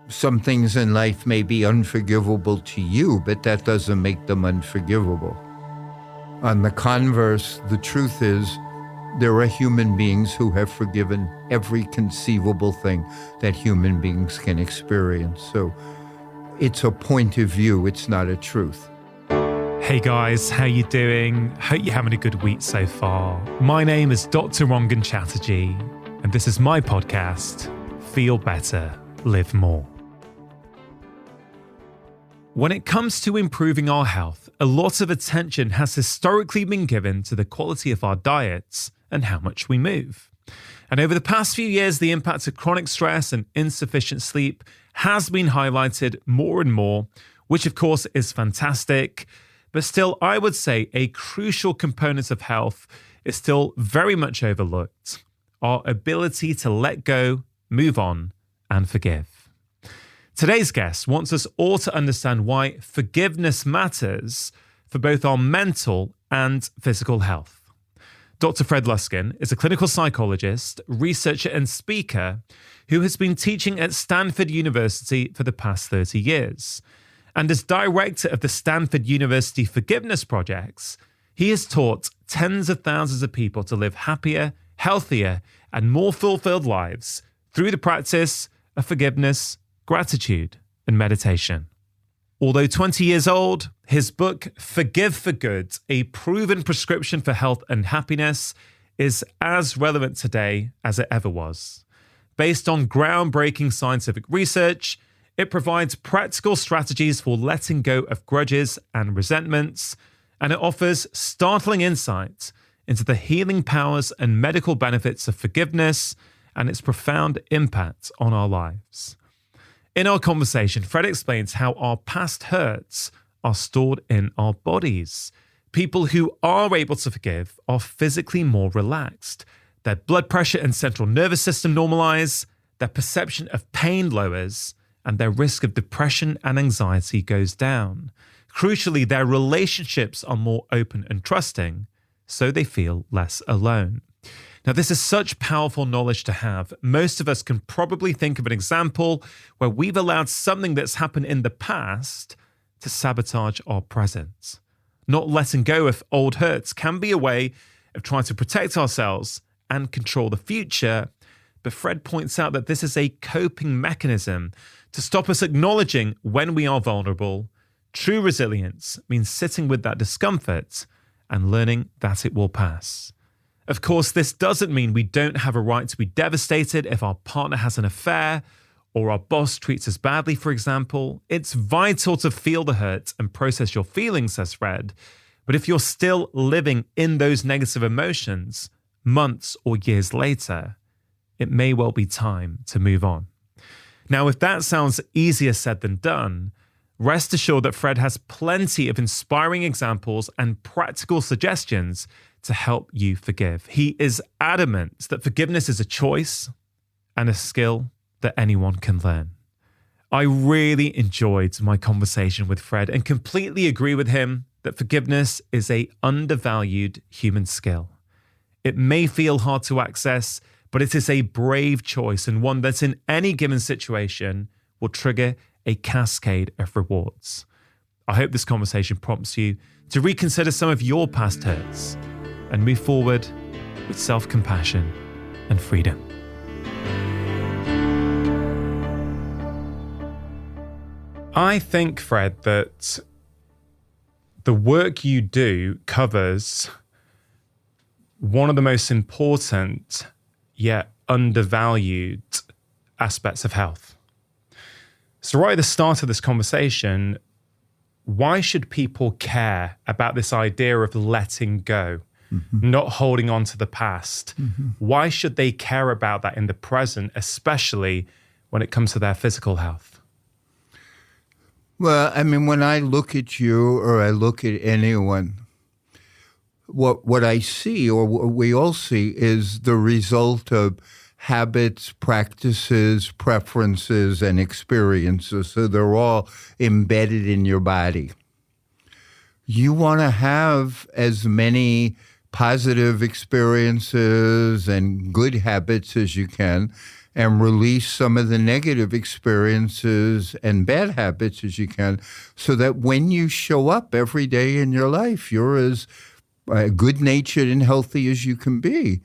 some things in life may be unforgivable to you, but that doesn't make them unforgivable. On the converse, the truth is there are human beings who have forgiven every conceivable thing that human beings can experience. So it's a point of view, it's not a truth. Hey guys, how you doing? Hope you're having a good week so far. My name is Dr. Rangan Chatterjee, and this is my podcast, Feel Better, Live More. When it comes to improving our health, a lot of attention has historically been given to the quality of our diets and how much we move. And over the past few years, the impact of chronic stress and insufficient sleep has been highlighted more and more, which of course is fantastic. But still, I would say a crucial component of health is still very much overlooked: our ability to let go, move on, and forgive. Today's guest wants us all to understand why forgiveness matters for both our mental and physical health. Dr. Fred Luskin is a clinical psychologist, researcher, and speaker who has been teaching at Stanford University for the past 30 years. And as director of the Stanford University Forgiveness Projects, he has taught tens of thousands of people to live happier, healthier, and more fulfilled lives through the practice of forgiveness, gratitude, and meditation. Although 20 years old, his book, Forgive for Good, A Proven Prescription for Health and Happiness, is as relevant today as it ever was. Based on groundbreaking scientific research, it provides practical strategies for letting go of grudges and resentments, and it offers startling insight into the healing powers and medical benefits of forgiveness and its profound impact on our lives. In our conversation, Fred explains how our past hurts are stored in our bodies. People who are able to forgive are physically more relaxed. Their blood pressure and central nervous system normalize, their perception of pain lowers, and their risk of depression and anxiety goes down. Crucially, their relationships are more open and trusting, so they feel less alone. Now, this is such powerful knowledge to have. Most of us can probably think of an example where we've allowed something that's happened in the past to sabotage our present. Not letting go of old hurts can be a way of trying to protect ourselves and control the future, but Fred points out that this is a coping mechanism to stop us acknowledging when we are vulnerable. True resilience means sitting with that discomfort and learning that it will pass. Of course, this doesn't mean we don't have a right to be devastated if our partner has an affair or our boss treats us badly, for example. It's vital to feel the hurt and process your feelings, says Fred. But if you're still living in those negative emotions months or years later, it may well be time to move on. Now, if that sounds easier said than done, rest assured that Fred has plenty of inspiring examples and practical suggestions to help you forgive. He is adamant that forgiveness is a choice and a skill that anyone can learn. I really enjoyed my conversation with Fred and completely agree with him that forgiveness is an undervalued human skill. It may feel hard to access, but it is a brave choice and one that in any given situation will trigger a cascade of rewards. I hope this conversation prompts you to reconsider some of your past hurts and move forward with self-compassion and freedom. I think, Fred, that the work you do covers one of the most important yet undervalued aspects of health. So right at the start of this conversation, why should people care about this idea of letting go? Mm-hmm. Not holding on to the past. Mm-hmm. Why should they care about that in the present, especially when it comes to their physical health? Well, I mean, when I look at you or I look at anyone, what I see or what we all see is the result of habits, practices, preferences, and experiences. So they're all embedded in your body. You want to have as many positive experiences and good habits as you can. and release some of the negative experiences and bad habits as you can, so that when you show up every day in your life, you're as good-natured and healthy as you can be.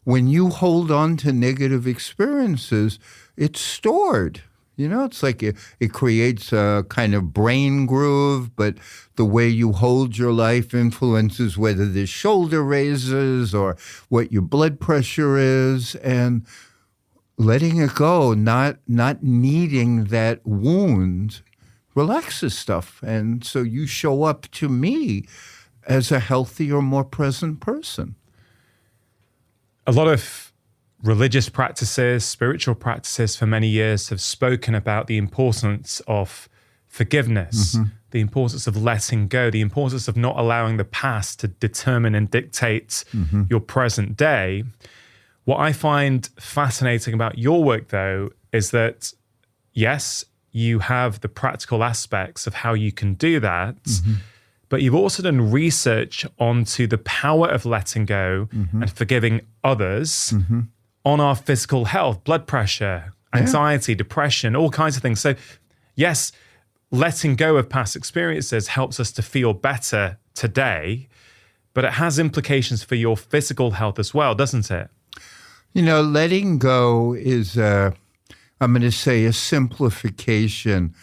When you hold on to negative experiences, it's stored. It's like it creates a kind of brain groove, but the way you hold your life influences whether the shoulder raises or what your blood pressure is. And letting it go, not needing that wound, relaxes stuff. And so you show up to me as a healthier, more present person. A lot of religious practices, spiritual practices for many years have spoken about the importance of forgiveness, the importance of letting go, the importance of not allowing the past to determine and dictate your present day. What I find fascinating about your work, though, is that, yes, you have the practical aspects of how you can do that, but you've also done research onto the power of letting go and forgiving others on our physical health, blood pressure, anxiety, depression, all kinds of things. So yes, letting go of past experiences helps us to feel better today, but it has implications for your physical health as well, doesn't it? Letting go is, I'm going to say, a simplification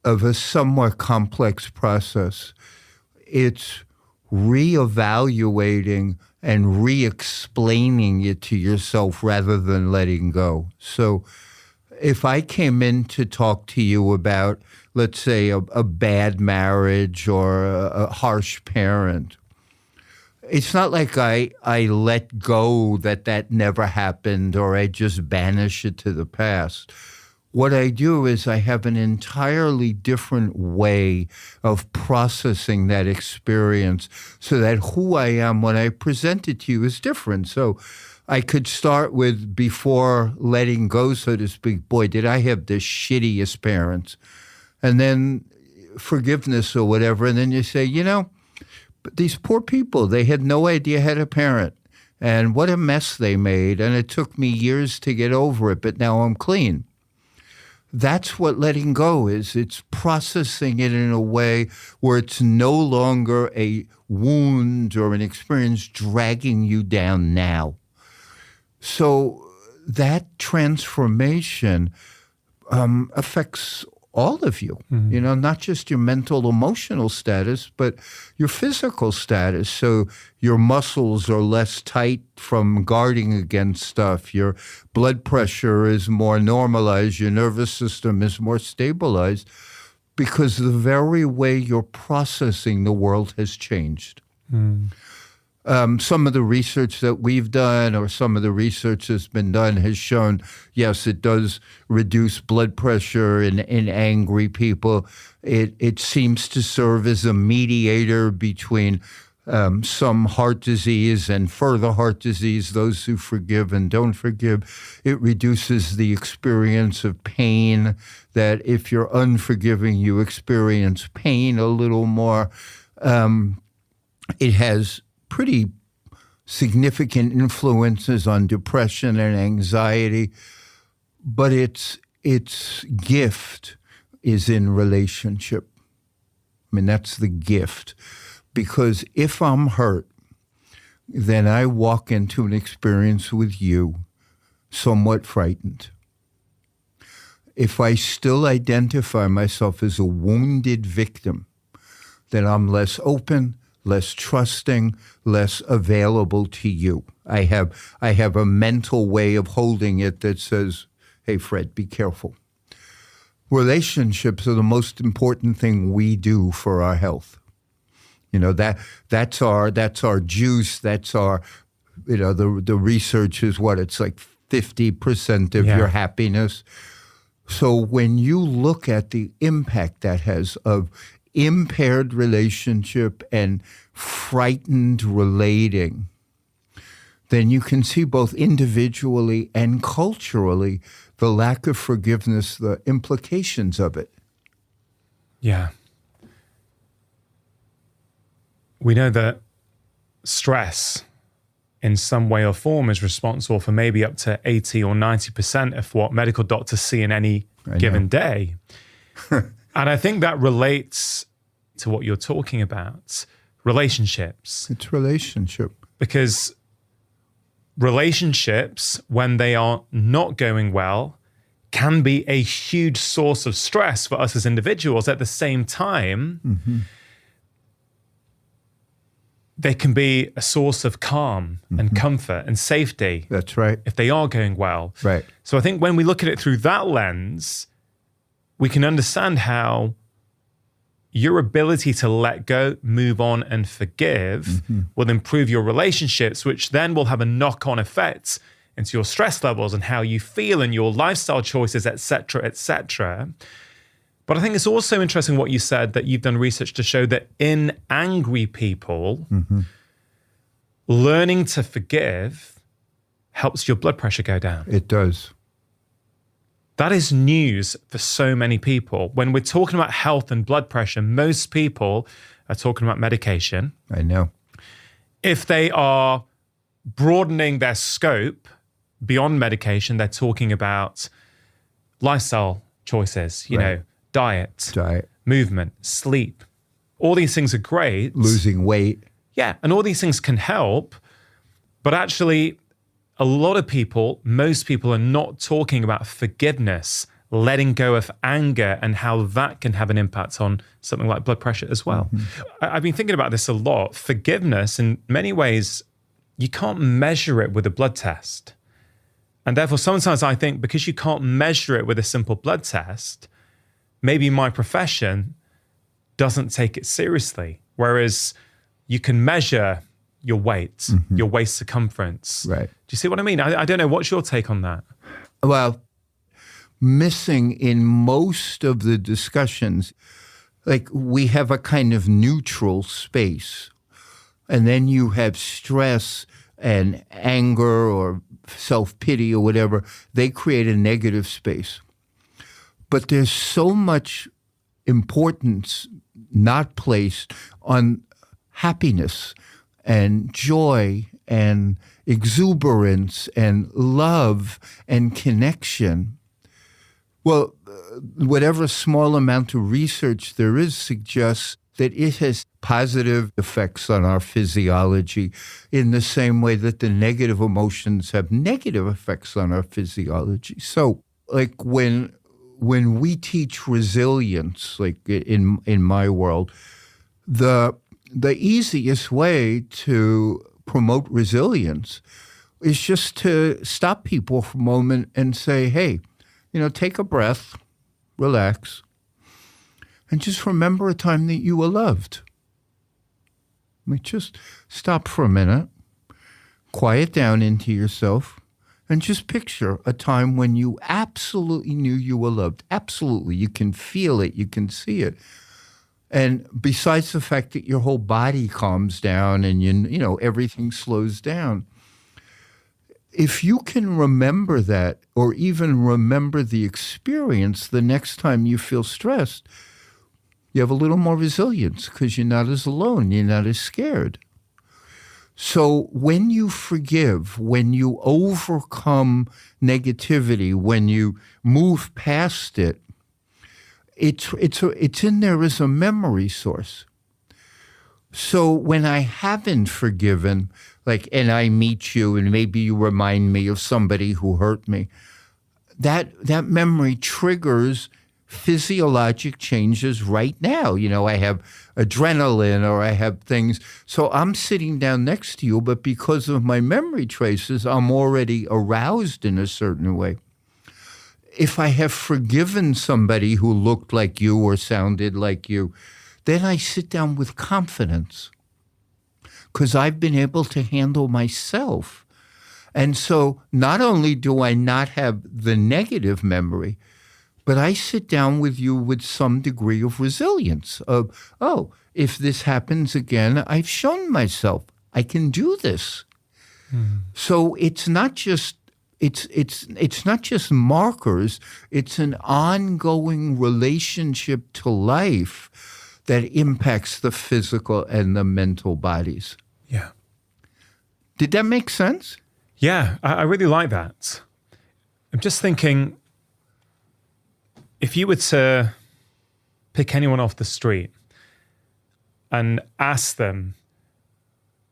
of a somewhat complex process. It's reevaluating and re-explaining it to yourself rather than letting go. So if I came in to talk to you about, let's say, a bad marriage or a harsh parent, it's not like I let go that never happened or I just banish it to the past. What I do is I have an entirely different way of processing that experience so that who I am when I present it to you is different. So I could start with, before letting go, so to speak, boy, did I have the shittiest parents. And then forgiveness or whatever. And then you say, but these poor people, they had no idea how to parent. And what a mess they made. And it took me years to get over it, but now I'm clean. That's what letting go is. It's processing it in a way where it's no longer a wound or an experience dragging you down now. So that transformation affects all of you, not just your mental, emotional status, but your physical status. So your muscles are less tight from guarding against stuff. Your blood pressure is more normalized. Your nervous system is more stabilized because the very way you're processing the world has changed. Some of the research that we've done or some of the research that's been done has shown, yes, it does reduce blood pressure in angry people. It seems to serve as a mediator between some heart disease and further heart disease, those who forgive and don't forgive. It reduces the experience of pain, that if you're unforgiving, you experience pain a little more. It has pretty significant influences on depression and anxiety, but its gift is in relationship. I mean, that's the gift. Because if I'm hurt, then I walk into an experience with you somewhat frightened. If I still identify myself as a wounded victim, then I'm less open, less trusting, less available to you. I have a mental way of holding it that says, hey, Fred, be careful. Relationships are the most important thing we do for our health. That's our juice. That's our, the research is what, it's like 50% of your happiness. So when you look at the impact that has of impaired relationship and frightened relating, then you can see both individually and culturally the lack of forgiveness, the implications of it. Yeah. We know that stress in some way or form is responsible for maybe up to 80 or 90% of what medical doctors see in any given day. And I think that relates to what you're talking about, relationships. It's relationship. Because relationships, when they are not going well, can be a huge source of stress for us as individuals. At the same time, they can be a source of calm and comfort and safety. That's right. If they are going well. Right. So I think when we look at it through that lens, we can understand how your ability to let go, move on, and forgive will improve your relationships, which then will have a knock-on effect into your stress levels and how you feel and your lifestyle choices, et cetera, et cetera. But I think it's also interesting what you said, that you've done research to show that in angry people, learning to forgive helps your blood pressure go down. It does. That is news for so many people. When we're talking about health and blood pressure, most people are talking about medication. I know. If they are broadening their scope beyond medication, they're talking about lifestyle choices, you know, diet, movement, sleep. All these things are great. Losing weight. Yeah, and all these things can help. But actually, a lot of people, most people are not talking about forgiveness, letting go of anger, and how that can have an impact on something like blood pressure as well. I've been thinking about this a lot. Forgiveness, in many ways, you can't measure it with a blood test. And therefore, sometimes I think because you can't measure it with a simple blood test, maybe my profession doesn't take it seriously. Whereas you can measure your weight, your waist circumference. Right. Do you see what I mean? I don't know. What's your take on that? Well, missing in most of the discussions, like we have a kind of neutral space. And then you have stress and anger or self-pity or whatever. They create a negative space. But there's so much importance not placed on happiness and joy and exuberance and love and connection. Well, whatever small amount of research there is suggests that it has positive effects on our physiology in the same way that the negative emotions have negative effects on our physiology. So, like when we teach resilience, like in my world, the easiest way to promote resilience is just to stop people for a moment and say, hey, take a breath, relax, and just remember a time that you were loved. Just stop for a minute, quiet down into yourself, and just picture a time when you absolutely knew you were loved. Absolutely. You can feel it. You can see it. And besides the fact that your whole body calms down and everything slows down, if you can remember that, or even remember the experience the next time you feel stressed, you have a little more resilience because you're not as alone, you're not as scared. So when you forgive, when you overcome negativity, when you move past it, it's in there as a memory source. So when I haven't forgiven, and I meet you and maybe you remind me of somebody who hurt me, that memory triggers physiologic changes right now. I have adrenaline or I have things. So I'm sitting down next to you, but because of my memory traces, I'm already aroused in a certain way. If I have forgiven somebody who looked like you or sounded like you, then I sit down with confidence because I've been able to handle myself. And so not only do I not have the negative memory, but I sit down with you with some degree of resilience of, if this happens again, I've shown myself I can do this. So it's not just it's not just markers, it's an ongoing relationship to life that impacts the physical and the mental bodies. Yeah. Did that make sense? Yeah, I really like that. I'm just thinking, if you were to pick anyone off the street and ask them,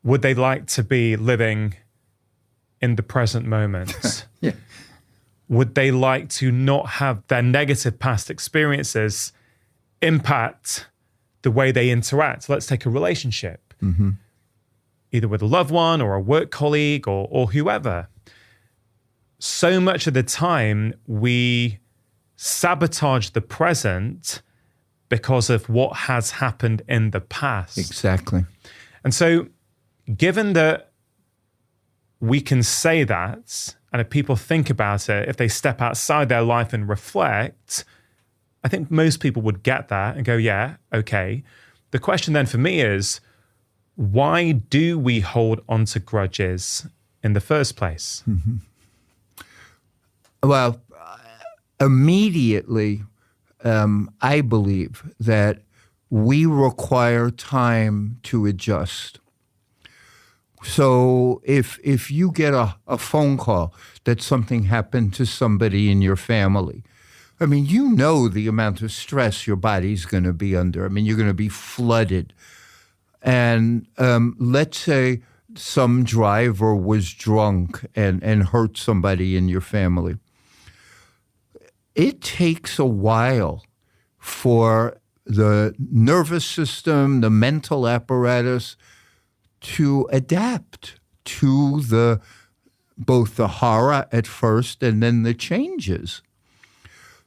would they like to be living in the present moment? Yeah. Would they like to not have their negative past experiences impact the way they interact? Let's take a relationship, either with a loved one or a work colleague or whoever. So much of the time, we sabotage the present because of what has happened in the past. Exactly. And so, given that we can say that, and if people think about it, if they step outside their life and reflect, I think most people would get that and go, yeah, okay. The question then for me is, why do we hold on to grudges in the first place? Well, immediately, I believe that we require time to adjust. So if you get a phone call that something happened to somebody in your family, I mean, you know the amount of stress your body's going to be under. I mean, you're going to be flooded. And let's say some driver was drunk and hurt somebody in your family. It takes a while for the nervous system, the mental apparatus to adapt to both the horror at first and then the changes.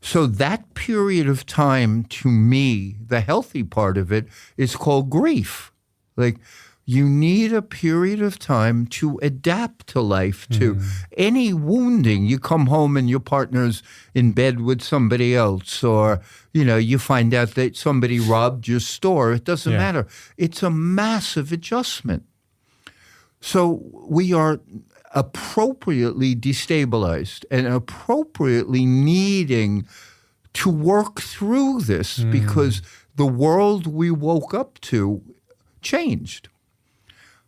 So that period of time, to me, the healthy part of it is called grief. Like, you need a period of time to adapt to life, to any wounding. You come home and your partner's in bed with somebody else, or, you find out that somebody robbed your store. It doesn't matter. It's a massive adjustment. So we are appropriately destabilized and appropriately needing to work through this because the world we woke up to changed.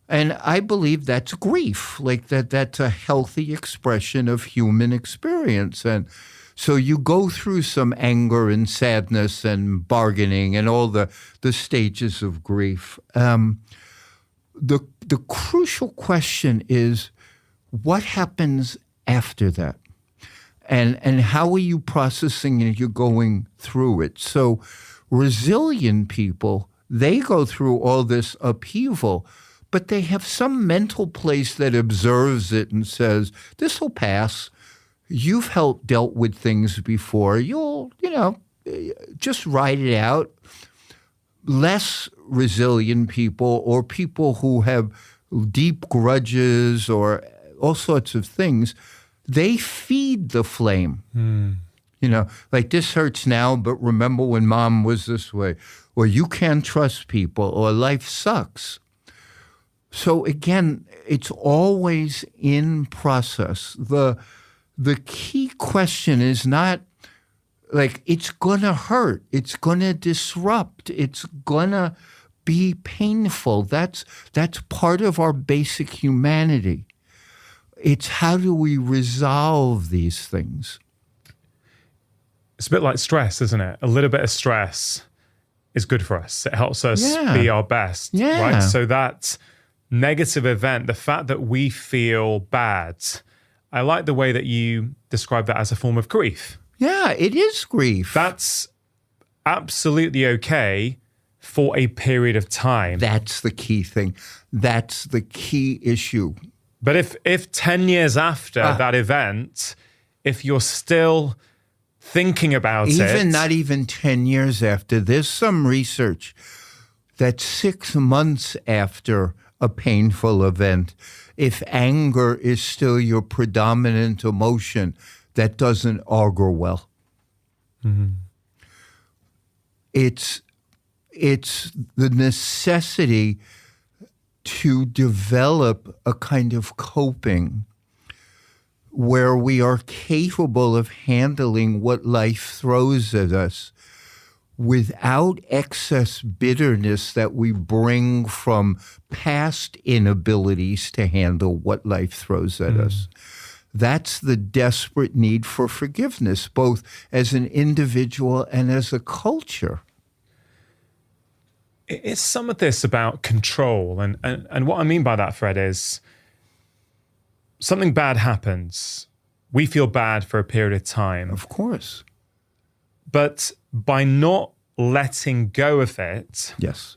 And I believe that's grief, like that's a healthy expression of human experience. And so you go through some anger and sadness and bargaining and all the stages of grief. The crucial question is, what happens after that? And how are you processing it? You're going through it. So resilient people, they go through all this upheaval, but they have some mental place that observes it and says, this will pass. You've dealt with things before. You'll, just ride it out. Less resilient people or people who have deep grudges or all sorts of things, they feed the flame. Like, this hurts now, but remember when mom was this way, or you can't trust people, or life sucks. So again, it's always in process. The key question is not like, it's going to hurt. It's going to disrupt. It's going to be painful. That's part of our basic humanity. It's how do we resolve these things? It's a bit like stress, isn't it? A little bit of stress is good for us. It helps us be our best, right? So that negative event, the fact that we feel bad, I like the way that you describe that as a form of grief. Yeah, it is grief. That's absolutely okay for a period of time. That's the key thing. That's the key issue. But if 10 years after that event, if you're still thinking about it... Not even 10 years after, there's some research that 6 months after a painful event, if anger is still your predominant emotion, that doesn't augur well. It's the necessity to develop a kind of coping where we are capable of handling what life throws at us without excess bitterness that we bring from past inabilities to handle what life throws at us. That's the desperate need for forgiveness, both as an individual and as a culture. Is some of this about control? And what I mean by that, Fred, is something bad happens. We feel bad for a period of time. Of course. But by not letting go of it, Yes.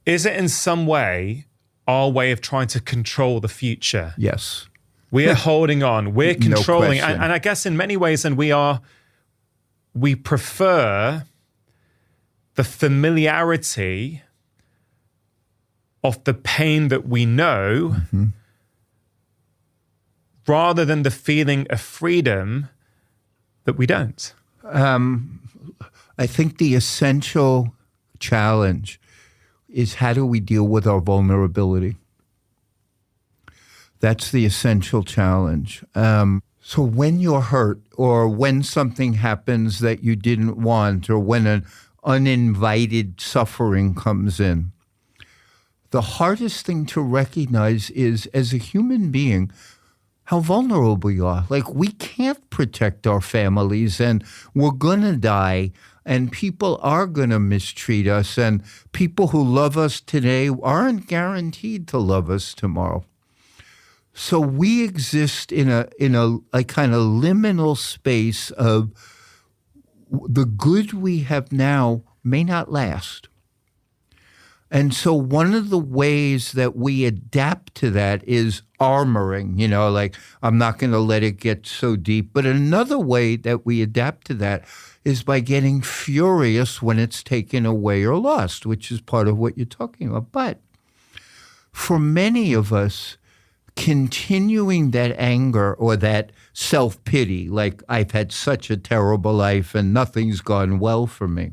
is it in some way our way of trying to control the future? Yes. We are holding on. We're No controlling. question. And I guess in many ways, we prefer the familiarity of the pain that we know rather than the feeling of freedom that we don't. I think the essential challenge is, how do we deal with our vulnerability? That's the essential challenge. So when you're hurt, or when something happens that you didn't want, or when an uninvited suffering comes in, the hardest thing to recognize is, as a human being, how vulnerable you are. Like, we can't protect our families, and we're going to die, and people are going to mistreat us, and people who love us today aren't guaranteed to love us tomorrow. So we exist in a kind of liminal space of the good we have now may not last. And so one of the ways that we adapt to that is armoring, like, I'm not going to let it get so deep. But another way that we adapt to that is by getting furious when it's taken away or lost, which is part of what you're talking about. But for many of us, continuing that anger or that self-pity, like, I've had such a terrible life and nothing's gone well for me,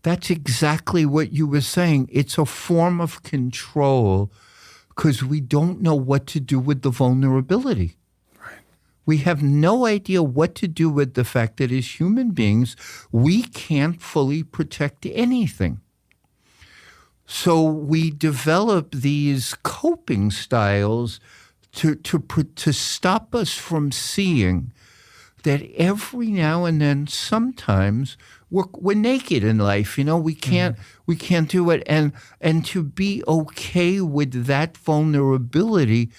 that's exactly what you were saying. It's a form of control because we don't know what to do with the vulnerability. Right. We have no idea what to do with the fact that as human beings, we can't fully protect anything. So we develop these coping styles to stop us from seeing that every now and then, sometimes we're naked in life. We can't do it, and to be okay with that vulnerability,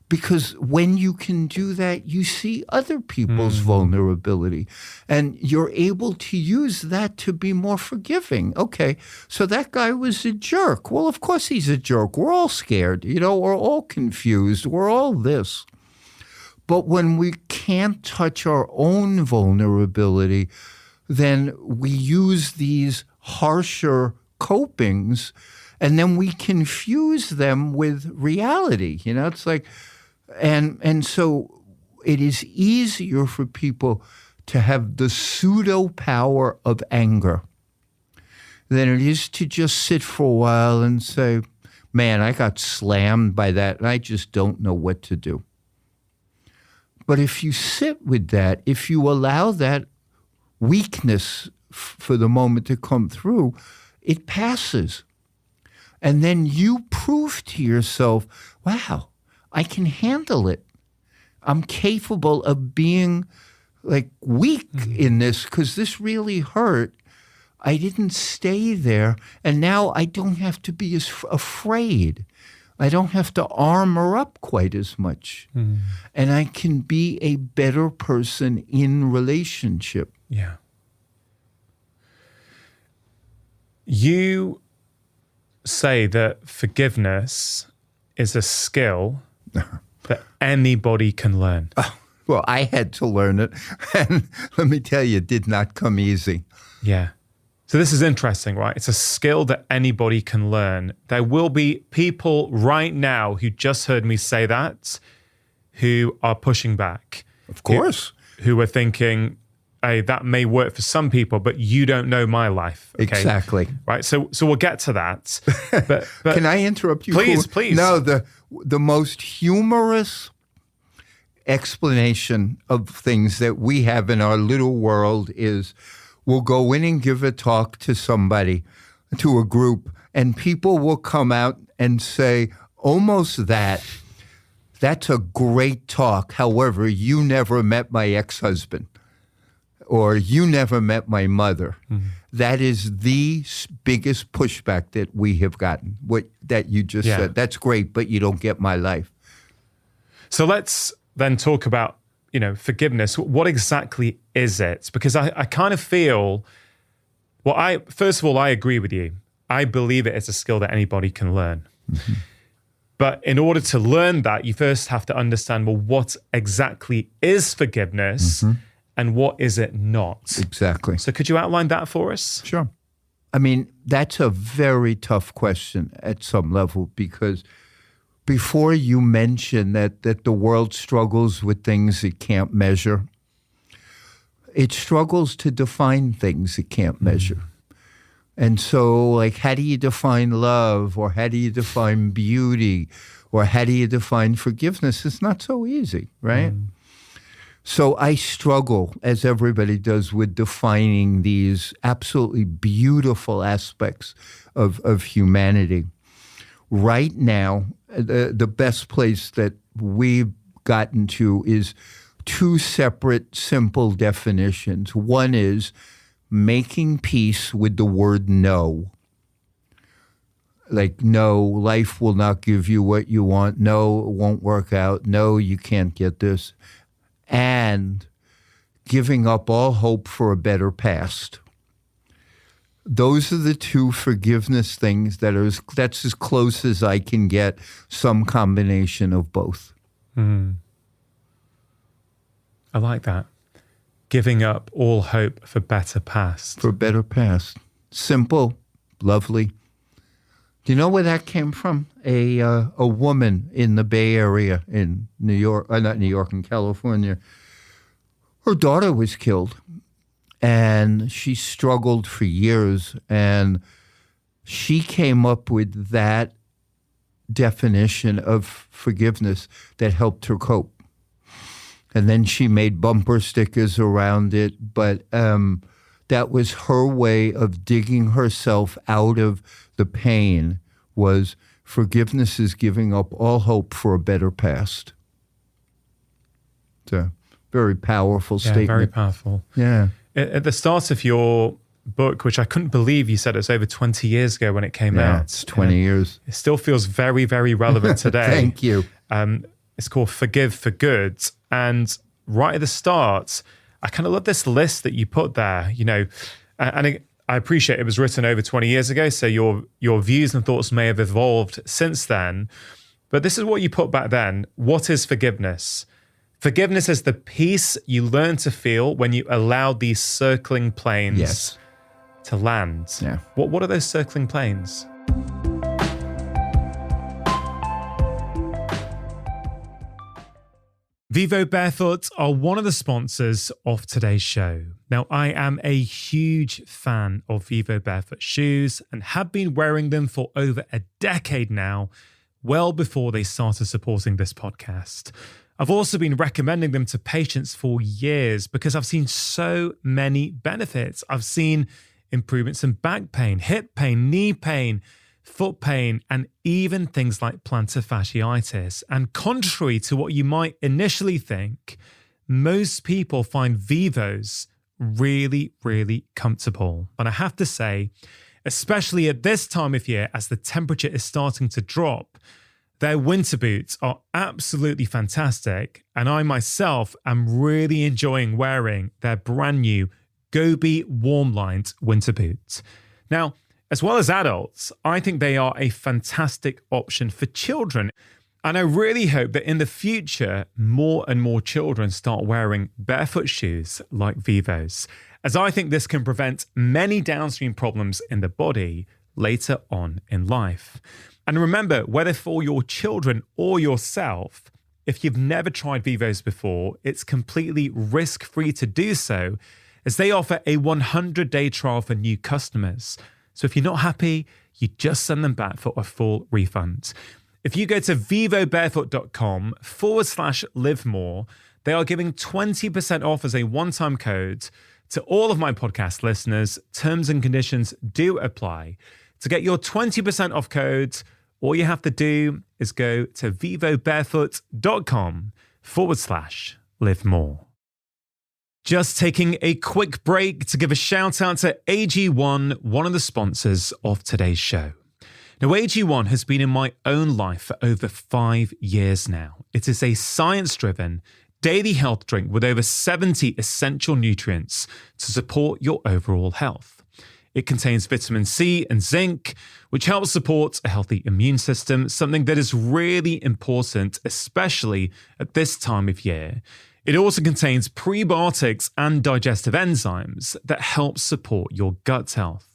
because when you can do that, you see other people's vulnerability, and you're able to use that to be more forgiving. Okay, so that guy was a jerk. Well, of course he's a jerk. We're all scared, we're all confused. We're all this. But when we can't touch our own vulnerability, then we use these harsher copings, and then we confuse them with reality. It's like, and so it is easier for people to have the pseudo power of anger than it is to just sit for a while and say, man, I got slammed by that, and I just don't know what to do. But if you sit with that, if you allow that weakness for the moment to come through, it passes. And then you prove to yourself, wow, I can handle it. I'm capable of being weak in this, because this really hurt. I didn't stay there. And now I don't have to be as afraid. I don't have to armor up quite as much. And I can be a better person in relationship. Yeah. You say that forgiveness is a skill that anybody can learn. Well, I had to learn it. And let me tell you, it did not come easy. Yeah. So this is interesting, right? It's a skill that anybody can learn. There will be people right now who just heard me say that, who are pushing back. Of course. Who are thinking, hey, that may work for some people, but you don't know my life. Okay? Exactly. Right. So we'll get to that. But Can I interrupt you? Please. No, the most humorous explanation of things that we have in our little world is, will go in and give a talk to somebody, to a group, and people will come out and say almost that's a great talk. However, you never met my ex-husband, or you never met my mother. Mm-hmm. That is the biggest pushback that we have gotten, what that you just said. That's great, but you don't get my life. So let's then talk about, forgiveness. What exactly is it? Because I kind of feel, first of all, I agree with you. I believe it is a skill that anybody can learn. Mm-hmm. But in order to learn that, you first have to understand, what exactly is forgiveness, mm-hmm. and what is it not? Exactly. So could you outline that for us? Sure. I mean, that's a very tough question at some level, because before you mention that the world struggles with things it can't measure, it struggles to define things it can't measure. And so, how do you define love, or how do you define beauty, or how do you define forgiveness? It's not so easy, right? So I struggle, as everybody does, with defining these absolutely beautiful aspects of humanity. Right now, the best place that we've gotten to is two separate, simple definitions. One is making peace with the word no. No, life will not give you what you want. No, it won't work out. No, you can't get this. And giving up all hope for a better past. Those are the two forgiveness things that's as close as I can get, some combination of both. I like that. Giving up all hope for better past. For better past. Simple, lovely. Do you know where that came from? A woman in the Bay Area in New York, not New York, in California. Her daughter was killed, and she struggled for years, and she came up with that definition of forgiveness that helped her cope. And then she made bumper stickers around it, but that was her way of digging herself out of the pain. Was forgiveness is giving up all hope for a better past. It's a very powerful statement. Very powerful. Yeah. At the start of your book, which I couldn't believe you said it's over 20 years ago when it came out. It's 20 years. It still feels very, very relevant today. Thank you. It's called Forgive for Good. And right at the start, I kind of love this list that you put there, and I appreciate it was written over 20 years ago, so your views and thoughts may have evolved since then. But this is what you put back then. What is forgiveness? Forgiveness is the peace you learn to feel when you allow these circling planes to land. Yeah. What are those circling planes? Vivo Barefoot are one of the sponsors of today's show. Now, I am a huge fan of Vivo Barefoot shoes and have been wearing them for over a decade now, well before they started supporting this podcast. I've also been recommending them to patients for years because I've seen so many benefits. I've seen improvements in back pain, hip pain, knee pain, foot pain, and even things like plantar fasciitis. And contrary to what you might initially think, most people find Vivos really, really comfortable. But I have to say, especially at this time of year, as the temperature is starting to drop, their winter boots are absolutely fantastic. And I myself am really enjoying wearing their brand new Gobi warm-lined winter boots. Now, as well as adults, I think they are a fantastic option for children. And I really hope that in the future, more and more children start wearing barefoot shoes like Vivos, as I think this can prevent many downstream problems in the body later on in life. And remember, whether for your children or yourself, if you've never tried Vivos before, it's completely risk-free to do so, as they offer a 100-day trial for new customers. So if you're not happy, you just send them back for a full refund. If you go to vivobarefoot.com/live more, they are giving 20% off as a one-time code To all of my podcast listeners, terms and conditions do apply. To get your 20% off code, all you have to do is go to vivobarefoot.com/live more. Just taking a quick break to give a shout out to AG1, one of the sponsors of today's show. Now, AG1 has been in my own life for over 5 years now. It is a science-driven daily health drink with over 70 essential nutrients to support your overall health. It contains vitamin C and zinc, which helps support a healthy immune system, something that is really important, especially at this time of year. It also contains prebiotics and digestive enzymes that help support your gut health.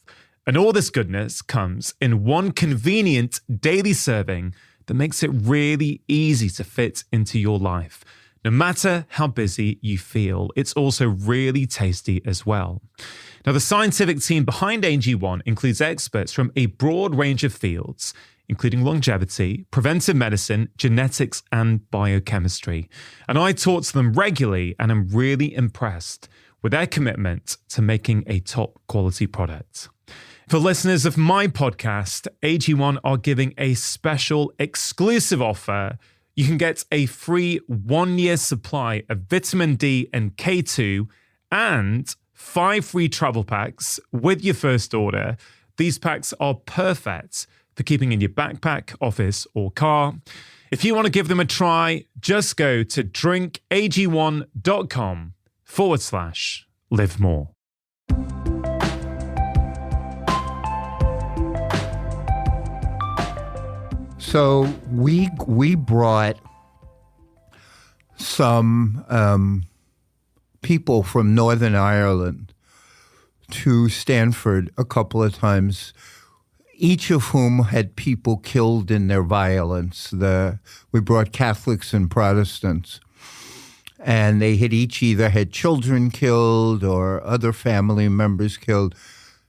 And all this goodness comes in one convenient daily serving that makes it really easy to fit into your life. No matter how busy you feel, it's also really tasty as well. Now, the scientific team behind AG1 includes experts from a broad range of fields, including longevity, preventive medicine, genetics, and biochemistry. And I talk to them regularly, and I'm really impressed with their commitment to making a top quality product. For listeners of my podcast, AG1 are giving a special exclusive offer. You can get a free 1-year supply of vitamin D and K2 and 5 free travel packs with your first order. These packs are perfect for keeping in your backpack, office, or car. If you want to give them a try, just go to drinkag1.com/live more. So we brought some people from Northern Ireland to Stanford a couple of times, each of whom had people killed in their violence. We brought Catholics and Protestants, and they had each either had children killed or other family members killed,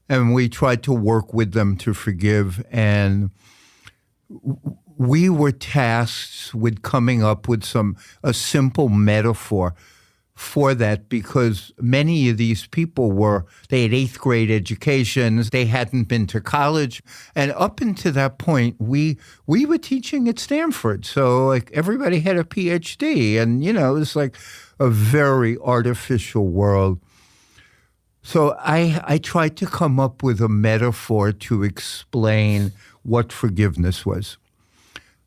and we tried to work with them to forgive. And we were tasked with coming up with a simple metaphor for that, because many of these people they had 8th grade educations, they hadn't been to college. And up until that point, we were teaching at Stanford. So like everybody had a PhD, and it was like a very artificial world. So I tried to come up with a metaphor to explain what forgiveness was.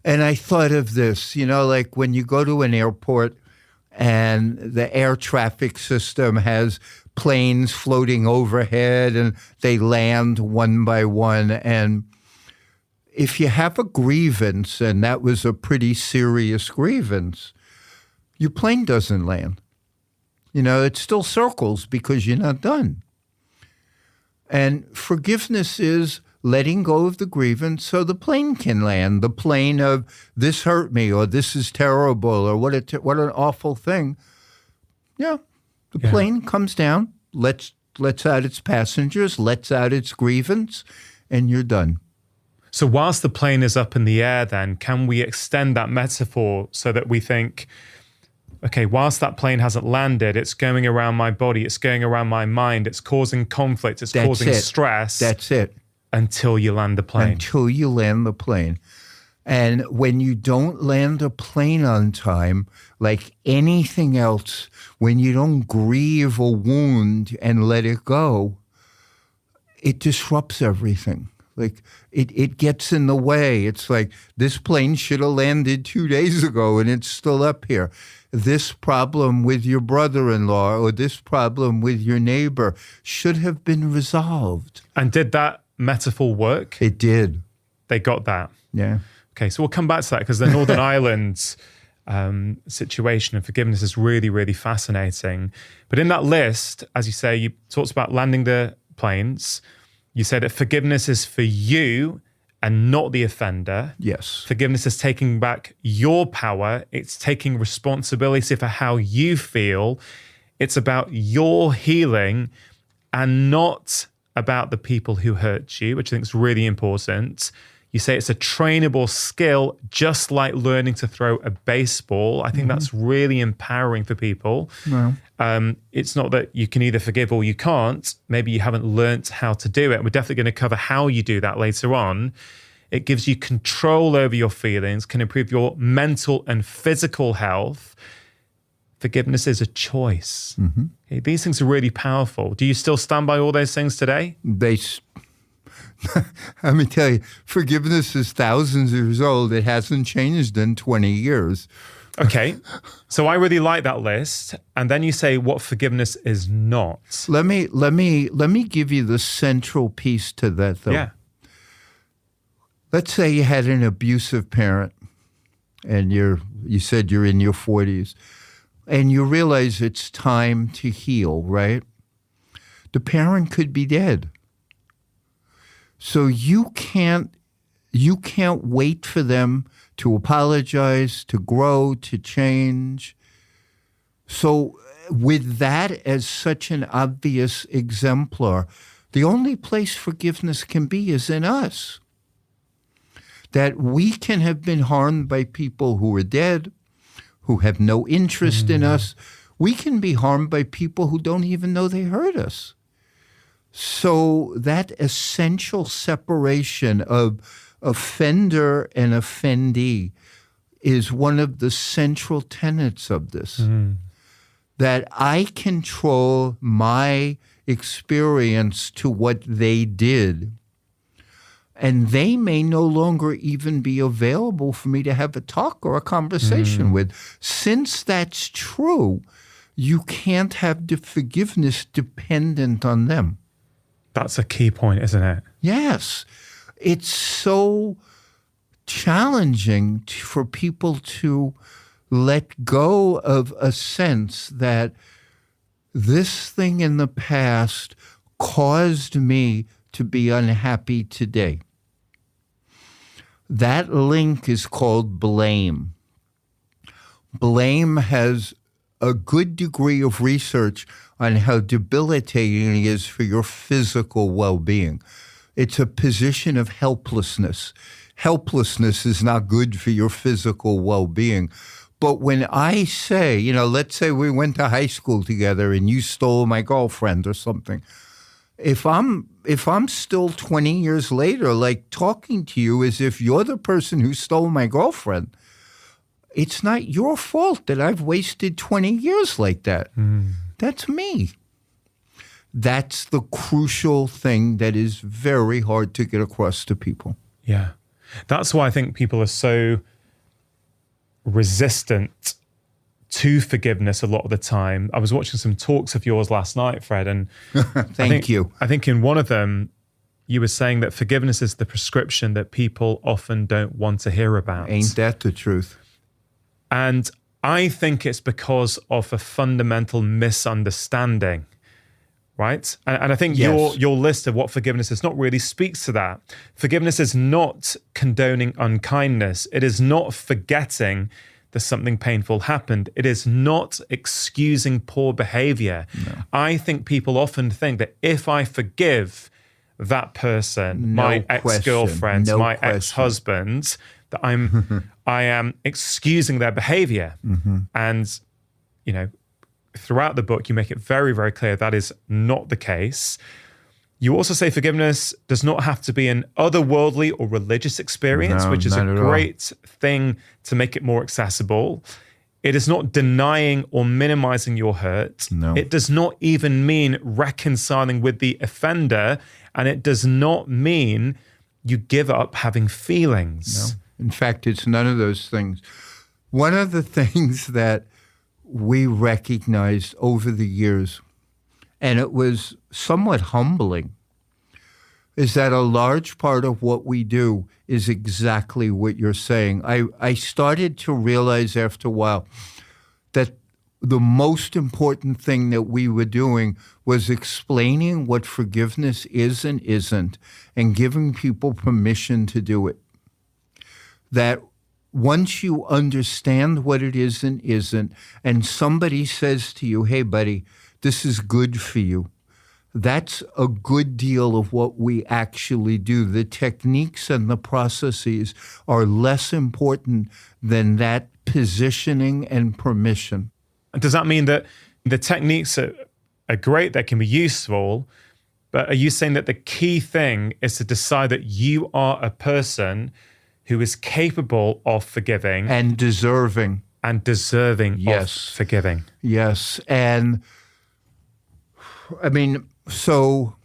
And I thought of this, like when you go to an airport and the air traffic system has planes floating overhead and they land one by one. And if you have a grievance, and that was a pretty serious grievance, your plane doesn't land. It still circles because you're not done. And forgiveness is letting go of the grievance so the plane can land. The plane of this hurt me, or this is terrible, or what an awful thing. The plane comes down, lets out its passengers, lets out its grievance, and you're done. So whilst the plane is up in the air, then, can we extend that metaphor so that we think, okay, whilst that plane hasn't landed, it's going around my body, it's going around my mind, it's causing conflict, it's causing stress. That's it. Until you land the plane. Until you land the plane. And when you don't land a plane on time, like anything else, when you don't grieve a wound and let it go, it disrupts everything. Like it gets in the way. It's like, this plane should have landed 2 days ago and it's still up here. This problem with your brother-in-law or this problem with your neighbor should have been resolved. And did that metaphor work? It did. They got that. Yeah. Okay, so we'll come back to that, because the Northern Ireland situation of forgiveness is really, really fascinating. But in that list, as you say, you talked about landing the planes. You said that forgiveness is for you and not the offender. Yes. Forgiveness is taking back your power. It's taking responsibility for how you feel. It's about your healing and not about the people who hurt you, which I think is really important. You say it's a trainable skill, just like learning to throw a baseball. I think that's really empowering for people. No. It's not that you can either forgive or you can't. Maybe you haven't learnt how to do it. We're definitely going to cover how you do that later on. It gives you control over your feelings, can improve your mental and physical health. Forgiveness is a choice. Okay, these things are really powerful. Do you still stand by all those things today? Let me tell you, forgiveness is thousands of years old. It hasn't changed in 20 years. Okay, so I really like that list. And then you say what forgiveness is not. Let me give you the central piece to that, though. Yeah. Let's say you had an abusive parent, and you said you're in your 40s, and you realize it's time to heal, right? The parent could be dead. So you can't wait for them to apologize, to grow, to change. So with that as such an obvious exemplar, the only place forgiveness can be is in us. That we can have been harmed by people who are dead, who have no interest in us. We can be harmed by people who don't even know they hurt us. So that essential separation of offender and offendee is one of the central tenets of this. That I control my experience to what they did. And they may no longer even be available for me to have a talk or a conversation with. Since that's true, you can't have the forgiveness dependent on them. That's a key point, isn't it? Yes. It's so challenging for people to let go of a sense that this thing in the past caused me to be unhappy today. That link is called blame. Blame has a good degree of research on how debilitating it is for your physical well-being. It's a position of helplessness. Helplessness is not good for your physical well-being. But when I say, let's say we went to high school together and you stole my girlfriend or something, if I'm still 20 years later, like talking to you as if you're the person who stole my girlfriend, it's not your fault that I've wasted 20 years like that. That's me. That's the crucial thing that is very hard to get across to people. Yeah. That's why I think people are so resistant to forgiveness a lot of the time. I was watching some talks of yours last night, Fred, and Thank you. I think in one of them, you were saying that forgiveness is the prescription that people often don't want to hear about. Ain't that the truth? And I think it's because of a fundamental misunderstanding, right? And I think Yes. your list of what forgiveness is not really speaks to that. Forgiveness is not condoning unkindness. It is not forgetting that something painful happened. It is not excusing poor behavior. No. I think people often think that if I forgive that person, my ex-girlfriend, my ex-husband, that I am excusing their behavior. And, throughout the book, you make it very, very clear that is not the case. You also say forgiveness does not have to be an otherworldly or religious experience, which is a great thing to make it more accessible. It is not denying or minimizing your hurt. No. It does not even mean reconciling with the offender. And it does not mean you give up having feelings. No. In fact, it's none of those things. One of the things that we recognized over the years, and it was somewhat humbling, is that a large part of what we do is exactly what you're saying. I started to realize after a while that the most important thing that we were doing was explaining what forgiveness is and isn't, and giving people permission to do it. That once you understand what it is and isn't, and somebody says to you, hey, buddy, this is good for you, That's a good deal of what we actually do. The techniques and the processes are less important than that positioning and permission. And does that mean that the techniques are great, they can be useful, but are you saying that the key thing is to decide that you are a person who is capable of forgiving and deserving of forgiving? Yes. And I mean, so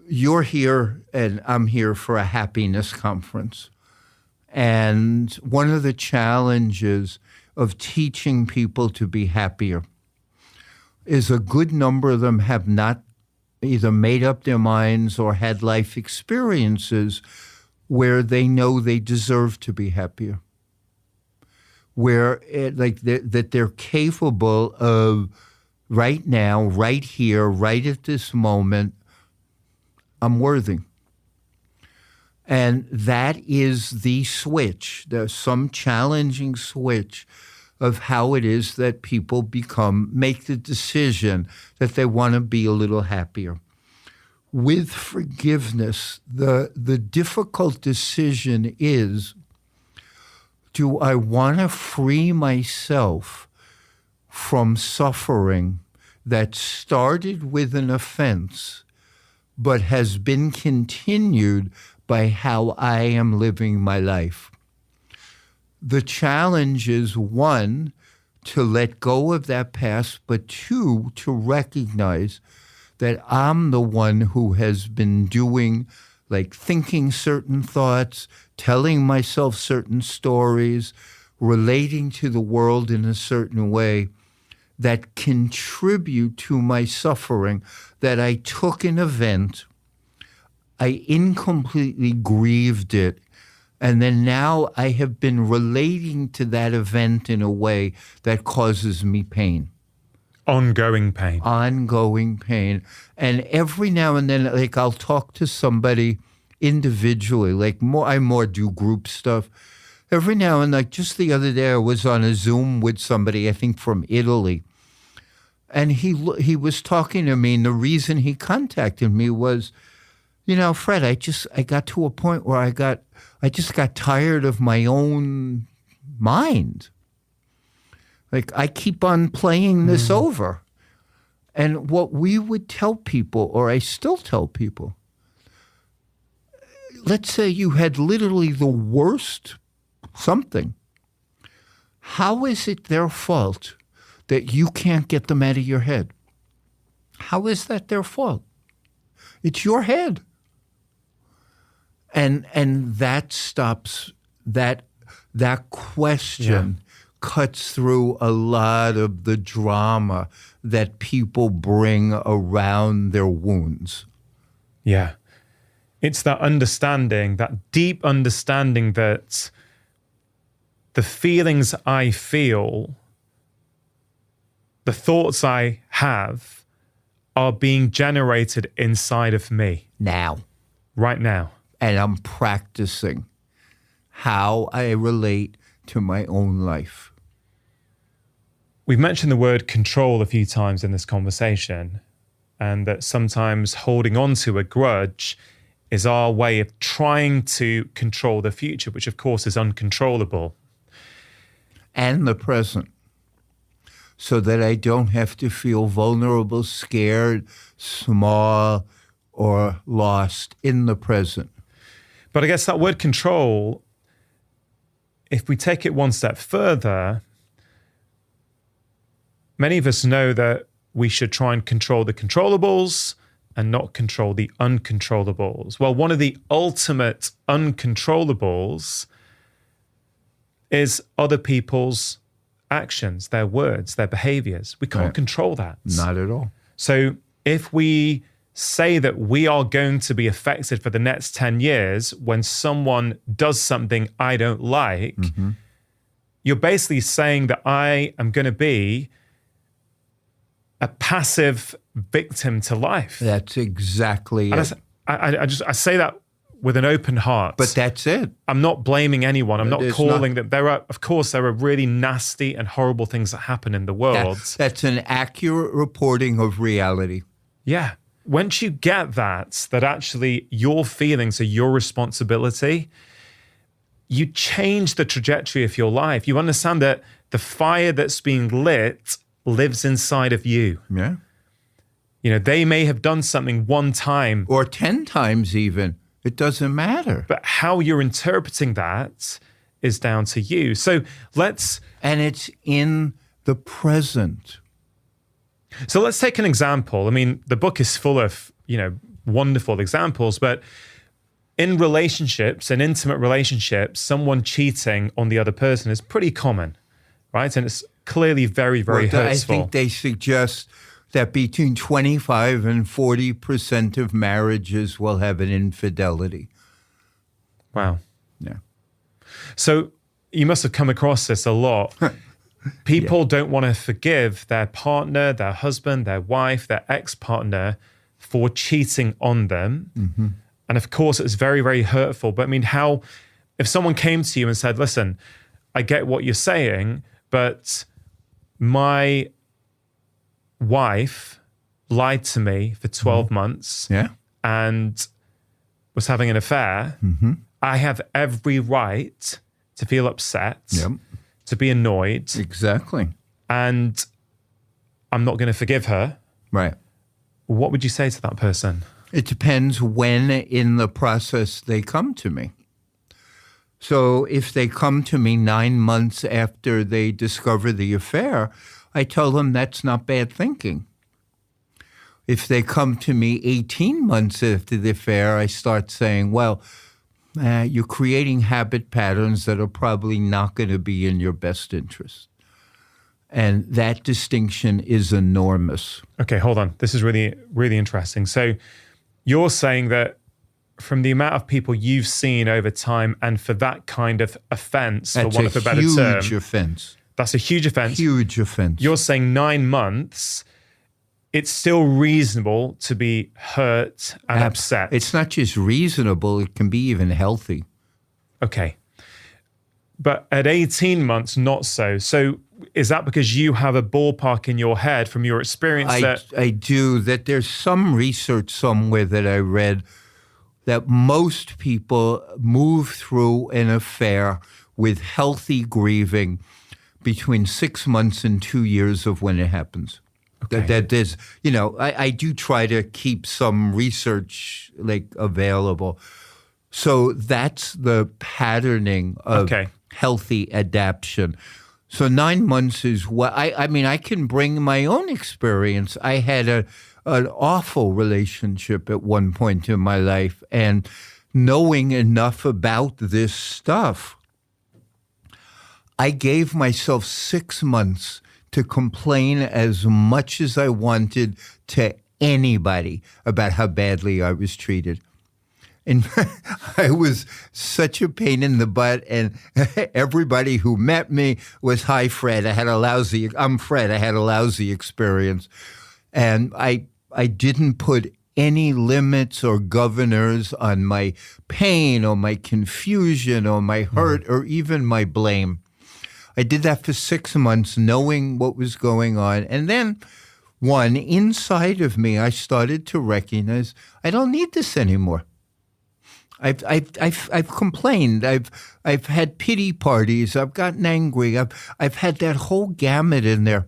you're here and I'm here for a happiness conference. And one of the challenges of teaching people to be happier is a good number of them have not either made up their minds or had life experiences where they know they deserve to be happier, where that they're capable of right now, right here, right at this moment, I'm worthy. And that is the switch. There's some challenging switch of how it is that people make the decision that they want to be a little happier. With forgiveness, the difficult decision is, do I want to free myself from suffering that started with an offense but has been continued by how I am living my life? The challenge is, one, to let go of that past, but two, to recognize that I'm the one who has been doing, thinking certain thoughts, telling myself certain stories, relating to the world in a certain way that contribute to my suffering, that I took an event, I incompletely grieved it, and then now I have been relating to that event in a way that causes me pain. Ongoing pain. And every now and then, I'll talk to somebody individually, I more do group stuff. Every now and then, just the other day, I was on a Zoom with somebody, I think from Italy. And he was talking to me, and the reason he contacted me was, Fred, I got to a point where I just got tired of my own mind. I keep on playing this over. And what we would tell people, or I still tell people, let's say you had literally the worst something. How is it their fault that you can't get them out of your head? How is that their fault? It's your head. And that stops, that question cuts through a lot of the drama that people bring around their wounds. Yeah. It's that understanding, that deep understanding that the feelings I feel, the thoughts I have, are being generated inside of me. Now. Right now. And I'm practicing how I relate to my own life. We've mentioned the word control a few times in this conversation, and that sometimes holding on to a grudge is our way of trying to control the future, which of course is uncontrollable. And the present. So that I don't have to feel vulnerable, scared, small, or lost in the present. But I guess that word control, if we take it one step further, many of us know that we should try and control the controllables and not control the uncontrollables. Well, one of the ultimate uncontrollables is other people's actions, their words, their behaviors. We can't control that. Not at all. So if we say that we are going to be affected for the next 10 years when someone does something I don't like, you're basically saying that I am going to be a passive victim to life. That's exactly it. I say that with an open heart. But that's it. I'm not blaming anyone. I'm not calling that. There are really nasty and horrible things that happen in the world. That's an accurate reporting of reality. Yeah. Once you get that actually your feelings are your responsibility, you change the trajectory of your life. You understand that the fire that's being lit lives inside of you. Yeah. You know, they may have done something one time, Or 10 times even. It doesn't matter. but how you're interpreting that is down to you. So let's in the present. take an example. I mean, the book is full of, wonderful examples, but in relationships, in intimate relationships, someone cheating on the other person is pretty common, right? And it's clearly very, very hurtful. I think they suggest that between 25 and 40% of marriages will have an infidelity. Wow. Yeah. So you must have come across this a lot. People don't want to forgive their partner, their husband, their wife, their ex-partner for cheating on them. Mm-hmm. And of course, it's very, very hurtful. But I mean, if someone came to you and said, listen, I get what you're saying, but my wife lied to me for 12 months and was having an affair, I have every right to feel upset, to be annoyed. Exactly. And I'm not going to forgive her. Right. What would you say to that person? It depends when in the process they come to me. So if they come to me 9 months after they discover the affair, I tell them that's not bad thinking. If they come to me 18 months after the affair, I start saying, well, you're creating habit patterns that are probably not going to be in your best interest. And that distinction is enormous. Okay, hold on. This is really, really interesting. So you're saying that from the amount of people you've seen over time and for that kind of offense, for want of a better term. That's a huge offense. That's a huge offense. Huge offense. You're saying 9 months, it's still reasonable to be hurt and upset. It's not just reasonable, it can be even healthy. Okay. But at 18 months, not so. So is that because you have a ballpark in your head from your experience? I do. That there's some research somewhere that I read that most people move through an affair with healthy grieving between 6 months and 2 years of when it happens. Okay. That there's, I do try to keep some research available. So that's the patterning of healthy adaptation. So 9 months is what I can bring my own experience. I had an awful relationship at one point in my life, and knowing enough about this stuff, I gave myself 6 months to complain as much as I wanted to anybody about how badly I was treated. And I was such a pain in the butt, and everybody who met me was, "Hi, Fred. I'm Fred. I had a lousy experience." And I didn't put any limits or governors on my pain or my confusion or my hurt or even my blame. I did that for 6 months, knowing what was going on. And then inside of me, I started to recognize I don't need this anymore. I've complained. I've had pity parties. I've gotten angry. I've had that whole gamut in there.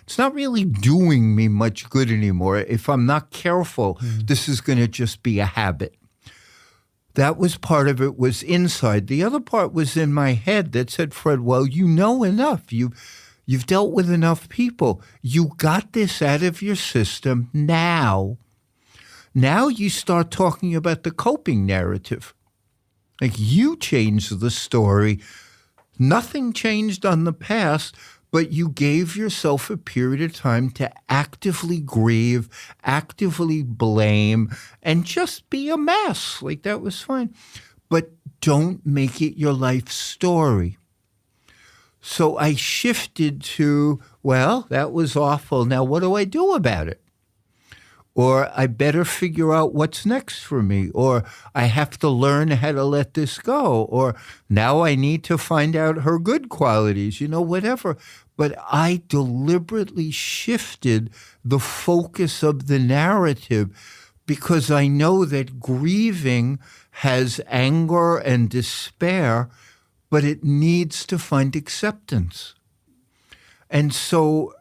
It's not really doing me much good anymore. If I'm not careful, this is going to just be a habit. That was part of it, was inside. The other part was in my head that said, Fred, well, you know enough. You've dealt with enough people. You got this out of your system now. Now you start talking about the coping narrative. Like, you changed the story. Nothing changed on the past, but you gave yourself a period of time to actively grieve, actively blame, and just be a mess. Like, that was fine. But don't make it your life story. So I shifted to, well, that was awful. Now what do I do about it? Or I better figure out what's next for me. Or I have to learn how to let this go. Or now I need to find out her good qualities, whatever. But I deliberately shifted the focus of the narrative because I know that grieving has anger and despair, but it needs to find acceptance. And so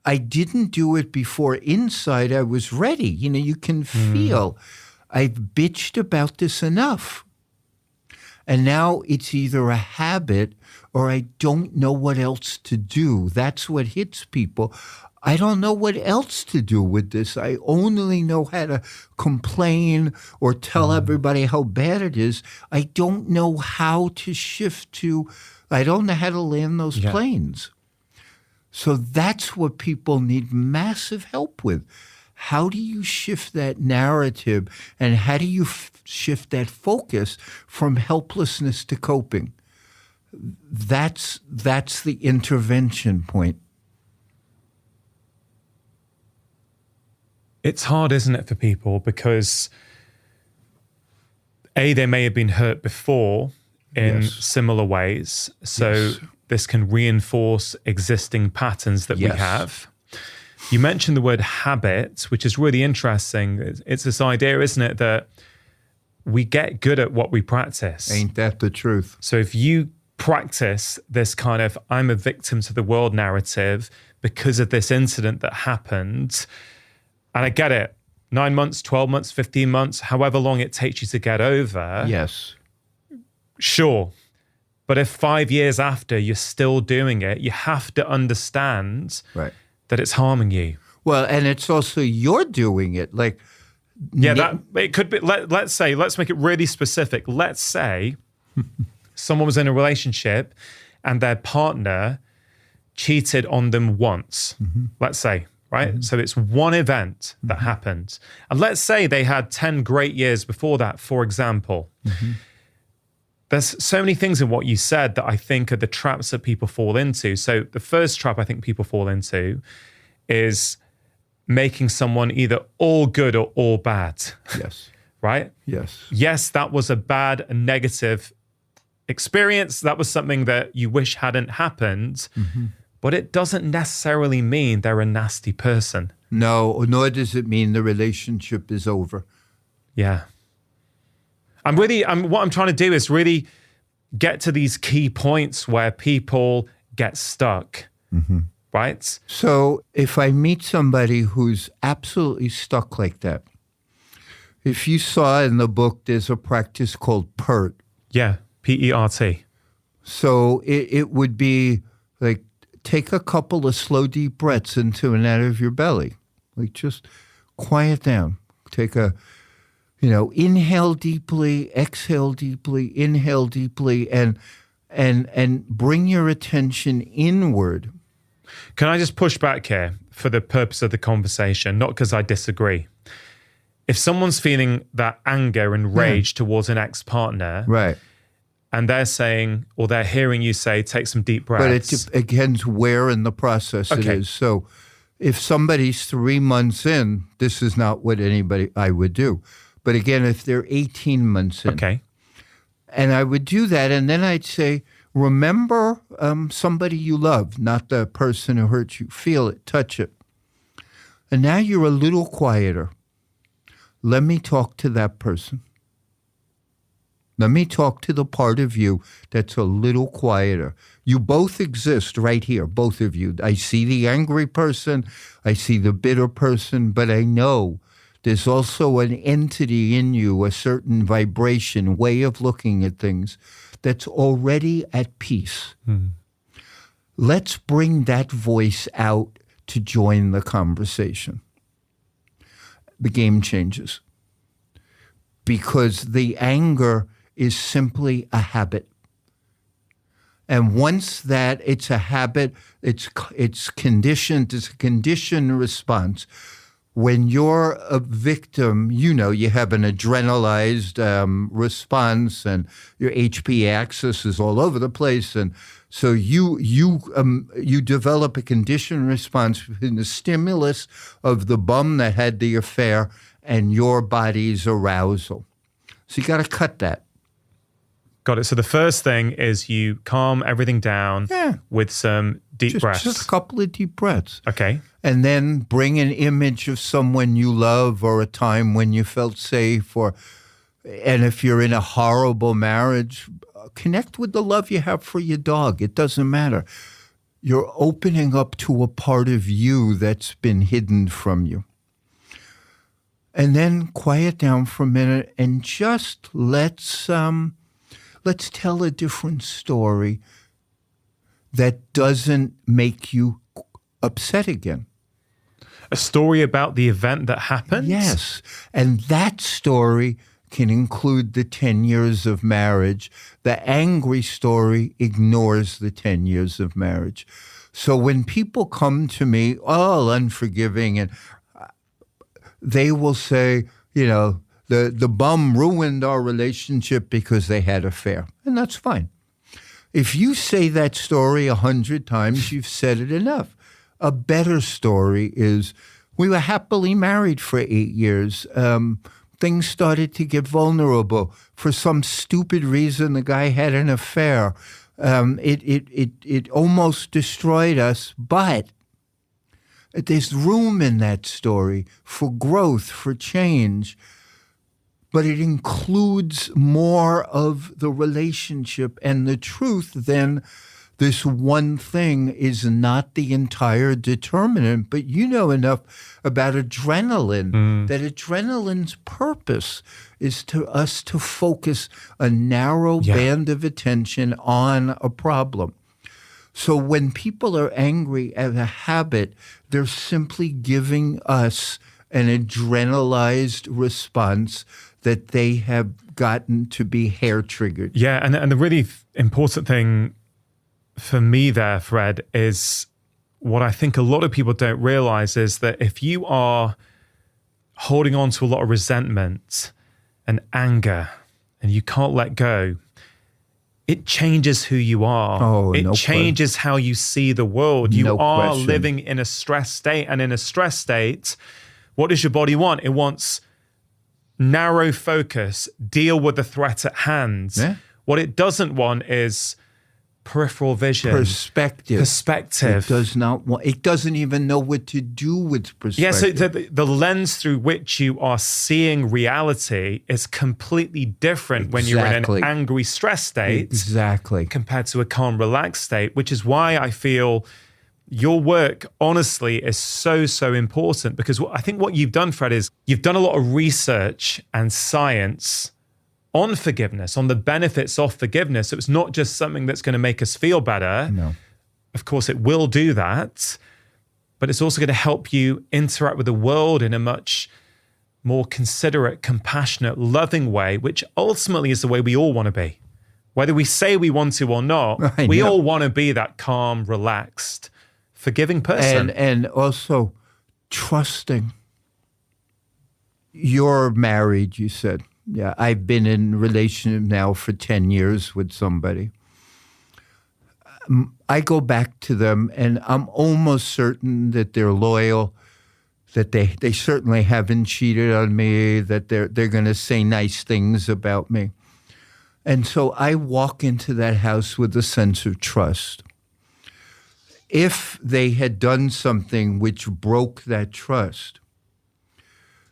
I didn't do it before inside I was ready. You can feel I've bitched about this enough. And now it's either a habit or I don't know what else to do. That's what hits people. I don't know what else to do with this. I only know how to complain or tell everybody how bad it is. I don't know how to shift to, I don't know how to land those planes. So that's what people need massive help with. How do you shift that narrative and how do you shift that focus from helplessness to coping? That's the intervention point. It's hard, isn't it, for people because they may have been hurt before in similar ways. So this can reinforce existing patterns that we have. You mentioned the word habit, which is really interesting. It's this idea, isn't it, that we get good at what we practice. Ain't that the truth? So if you practice this kind of I'm a victim to the world narrative because of this incident that happened, and I get it, 9 months, 12 months, 15 months, however long it takes you to get over. Yes. Sure. But if 5 years after you're still doing it, you have to understand that it's harming you. Well, and it's also you're doing it. Like, that it could be. Let's make it really specific. Let's say someone was in a relationship and their partner cheated on them once. Let's say, right? So it's one event that happened, and let's say they had 10 great years before that. For example. There's so many things in what you said that I think are the traps that people fall into. So the first trap I think people fall into is making someone either all good or all bad. Yes. Right? Yes. Yes, that was a bad and negative experience. That was something that you wish hadn't happened, but it doesn't necessarily mean they're a nasty person. No, nor does it mean the relationship is over. Yeah. What I'm trying to do is really get to these key points where people get stuck, right? So if I meet somebody who's absolutely stuck like that, if you saw in the book, there's a practice called PERT. Yeah, P-E-R-T. So it would be like take a couple of slow, deep breaths into and out of your belly. Like just quiet down. Take a inhale deeply, exhale deeply, inhale deeply, and bring your attention inward. Can I just push back here for the purpose of the conversation, not because I disagree? If someone's feeling that anger and rage towards an ex-partner, and they're saying, or they're hearing you say, take some deep breaths. But it depends where in the process it is. So if somebody's 3 months in, this is not what I would do. But again, if they're 18 months in, and I would do that, and then I'd say, remember somebody you love, not the person who hurt you. Feel it, touch it. And now you're a little quieter. Let me talk to that person. Let me talk to the part of you that's a little quieter. You both exist right here, both of you. I see the angry person, I see the bitter person, but I know there's also an entity in you, a certain vibration, way of looking at things that's already at peace. Let's bring that voice out to join the conversation. The game changes. Because the anger is simply a habit. And once that it's a habit, it's conditioned, it's a conditioned response. When you're a victim, you have an adrenalized response, and your HP axis is all over the place, and so you develop a conditioned response between the stimulus of the bum that had the affair and your body's arousal. So you got to cut that. Got it. So the first thing is you calm everything down with some deep breaths. Just a couple of deep breaths. Okay. And then bring an image of someone you love or a time when you felt safe. And if you're in a horrible marriage, connect with the love you have for your dog. It doesn't matter. You're opening up to a part of you that's been hidden from you. And then quiet down for a minute and just let's tell a different story that doesn't make you upset again. A story about the event that happened? Yes. And that story can include the 10 years of marriage. The angry story ignores the 10 years of marriage. So when people come to me, all unforgiving, and they will say, the bum ruined our relationship because they had an affair. And that's fine. If you say that story 100 times, you've said it enough. A better story is, we were happily married for 8 years. Things started to get vulnerable. For some stupid reason, the guy had an affair. It almost destroyed us, but there's room in that story for growth, for change. But it includes more of the relationship and the truth than this one thing is not the entire determinant. But you know enough about adrenaline that adrenaline's purpose is to us to focus a narrow band of attention on a problem. So when people are angry at a habit, they're simply giving us an adrenalized response that they have gotten to be hair-triggered. Yeah, and the really important thing for me there, Fred, is what I think a lot of people don't realize is that if you are holding on to a lot of resentment and anger and you can't let go, it changes who you are. Oh, it no changes how you see the world. You are question. living in a stress state, and in a stress state, what does your body want? It wants narrow focus, deal with the threat at hand. Yeah. What it doesn't want is peripheral vision. Perspective. Perspective. It does not want. It doesn't even know what to do with perspective. Yeah, so the lens through which you are seeing reality is completely different when you're in an angry stress state. Exactly. Compared to a calm, relaxed state, which is why I feel your work, honestly, is so, so important. Because I think what you've done, Fred, is you've done a lot of research and science on forgiveness, on the benefits of forgiveness. So it's not just something that's going to make us feel better. No. Of course, it will do that. But it's also going to help you interact with the world in a much more considerate, compassionate, loving way, which ultimately is the way we all want to be. Whether we say we want to or not, we all want to be that calm, relaxed, forgiving person. And also trusting. You're married, you said. Yeah, I've been in a relationship now for 10 years with somebody. I go back to them, and I'm almost certain that they're loyal, that they certainly haven't cheated on me, that they're going to say nice things about me. And so I walk into that house with a sense of trust. If they had done something which broke that trust,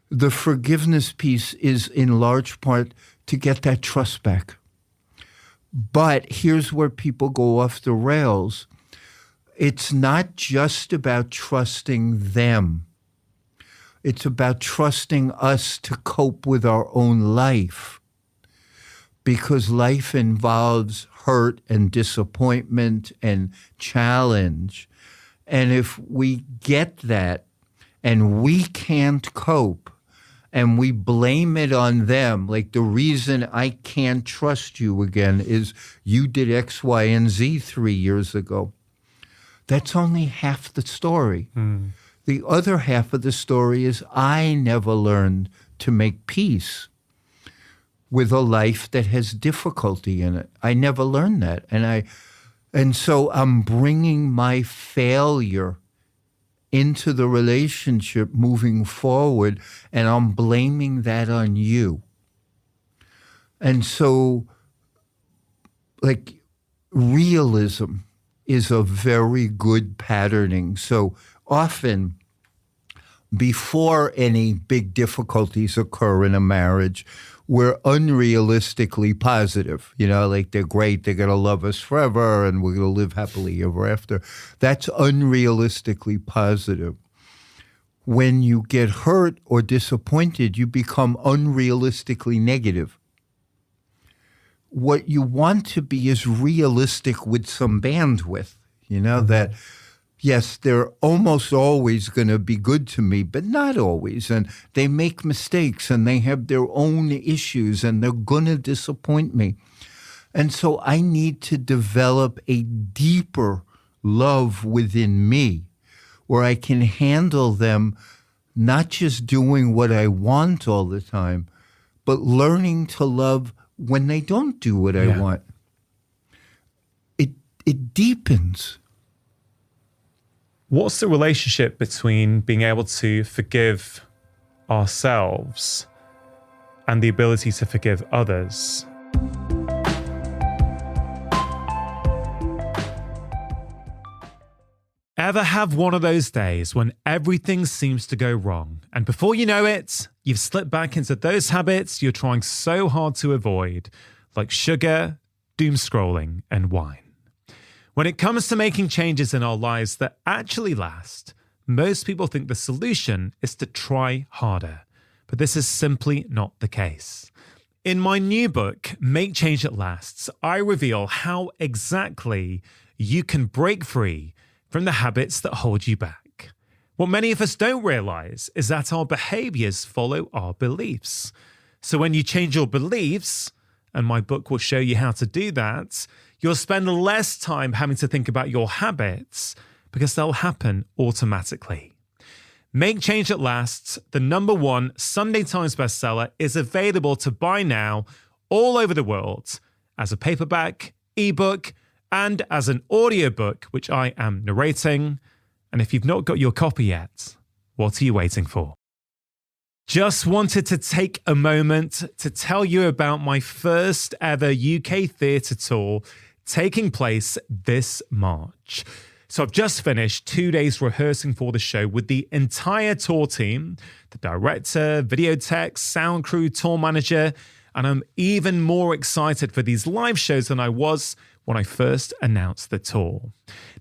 the forgiveness piece is in large part to get that trust back. But here's where people go off the rails. It's not just about trusting them. It's about trusting us to cope with our own life. Because life involves hurt and disappointment and challenge. And if we get that and we can't cope, and we blame it on them, like the reason I can't trust you again is you did X, Y, and Z 3 years ago. That's only half the story. The other half of the story is I never learned to make peace with a life that has difficulty in it. I never learned that. And so I'm bringing my failure into the relationship moving forward, and I'm blaming that on you. And so, like, realism is a very good patterning. So often, before any big difficulties occur in a marriage, we're unrealistically positive. Like, they're great, they're going to love us forever, and we're going to live happily ever after. That's unrealistically positive. When you get hurt or disappointed, you become unrealistically negative. What you want to be is realistic with some bandwidth, that, yes, they're almost always going to be good to me, but not always. And they make mistakes and they have their own issues and they're going to disappoint me. And so I need to develop a deeper love within me where I can handle them, not just doing what I want all the time, but learning to love when they don't do what I want. It deepens. What's the relationship between being able to forgive ourselves and the ability to forgive others? Ever have one of those days when everything seems to go wrong, and before you know it, you've slipped back into those habits you're trying so hard to avoid, like sugar, doom scrolling, and wine? When it comes to making changes in our lives that actually last, most people think the solution is to try harder, but this is simply not the case. In my new book, Make Change That Lasts, I reveal how exactly you can break free from the habits that hold you back. What many of us don't realize is that our behaviors follow our beliefs. So when you change your beliefs, and my book will show you how to do that, you'll spend less time having to think about your habits because they'll happen automatically. Make Change That Lasts, the #1 Sunday Times bestseller, is available to buy now all over the world as a paperback, ebook, and as an audiobook, which I am narrating. And if you've not got your copy yet, what are you waiting for? Just wanted to take a moment to tell you about my first ever UK theatre tour taking place this March. So I've just finished 2 days rehearsing for the show with the entire tour team, the director, video tech, sound crew, tour manager, and I'm even more excited for these live shows than I was when I first announced the tour.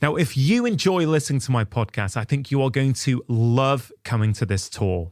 Now, if you enjoy listening to my podcast, I think you are going to love coming to this tour.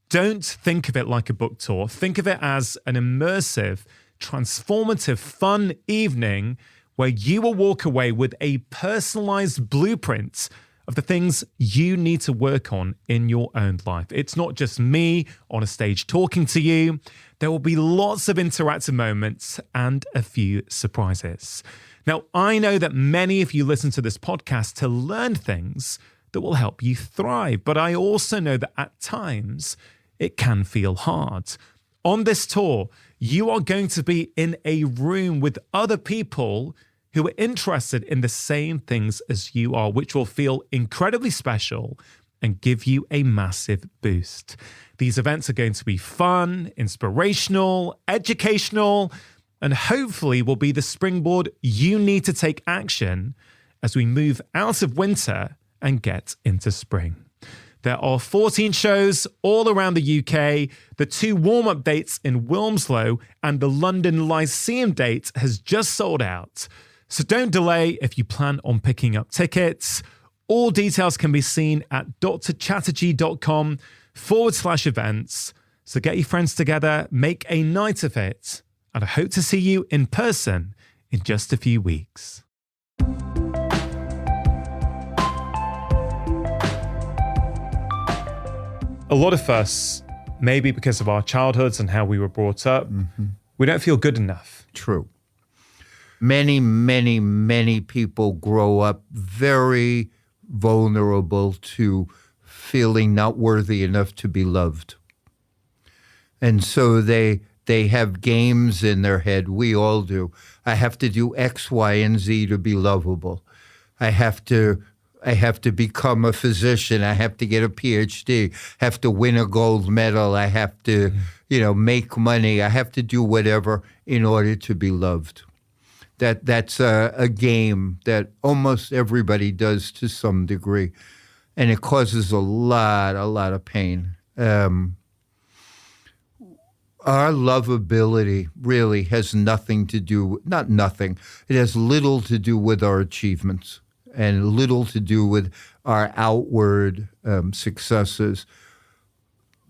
Don't think of it like a book tour. Think of it as an immersive, transformative, fun evening where you will walk away with a personalized blueprint of the things you need to work on in your own life. It's not just me on a stage talking to you. There will be lots of interactive moments and a few surprises. Now, I know that many of you listen to this podcast to learn things that will help you thrive, but I also know that at times it can feel hard. On this tour, you are going to be in a room with other people who are interested in the same things as you are, which will feel incredibly special and give you a massive boost. These events are going to be fun, inspirational, educational, and hopefully will be the springboard you need to take action as we move out of winter and get into spring. There are 14 shows all around the UK. The 2 warm-up dates in Wilmslow and the London Lyceum date has just sold out. So don't delay if you plan on picking up tickets. All details can be seen at drchatterjee.com/events. So get your friends together, make a night of it, and I hope to see you in person in just a few weeks. A lot of us, maybe because of our childhoods and how we were brought up, we don't feel good enough. True. Many, many, many people grow up very vulnerable to feeling not worthy enough to be loved. And so they have games in their head. We all do. I have to do X, Y, and Z to be lovable. I have to become a physician. I have to get a PhD. Have to win a gold medal. I have to, make money. I have to do whatever in order to be loved. That's a game that almost everybody does to some degree, and it causes a lot of pain. Our lovability really has nothing to do, not nothing, it has little to do with our achievements and little to do with our outward successes.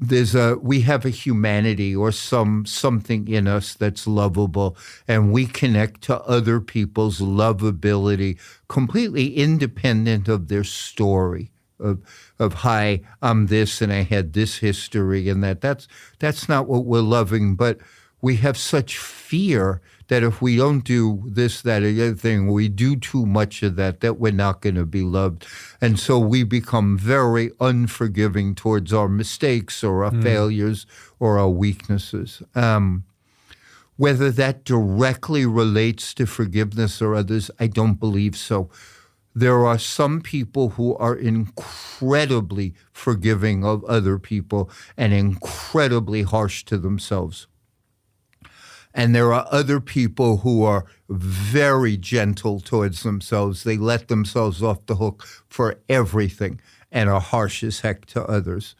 We have a humanity or something in us that's lovable, and we connect to other people's lovability completely independent of their story. Of hi, I'm this and I had this history and that's not what we're loving, but we have such fear that if we don't do this, that, or the other thing, we do too much of that we're not going to be loved. And so we become very unforgiving towards our mistakes or our failures or our weaknesses. Whether that directly relates to forgiveness or others, I don't believe so. There are some people who are incredibly forgiving of other people and incredibly harsh to themselves. And there are other people who are very gentle towards themselves. They let themselves off the hook for everything and are harsh as heck to others.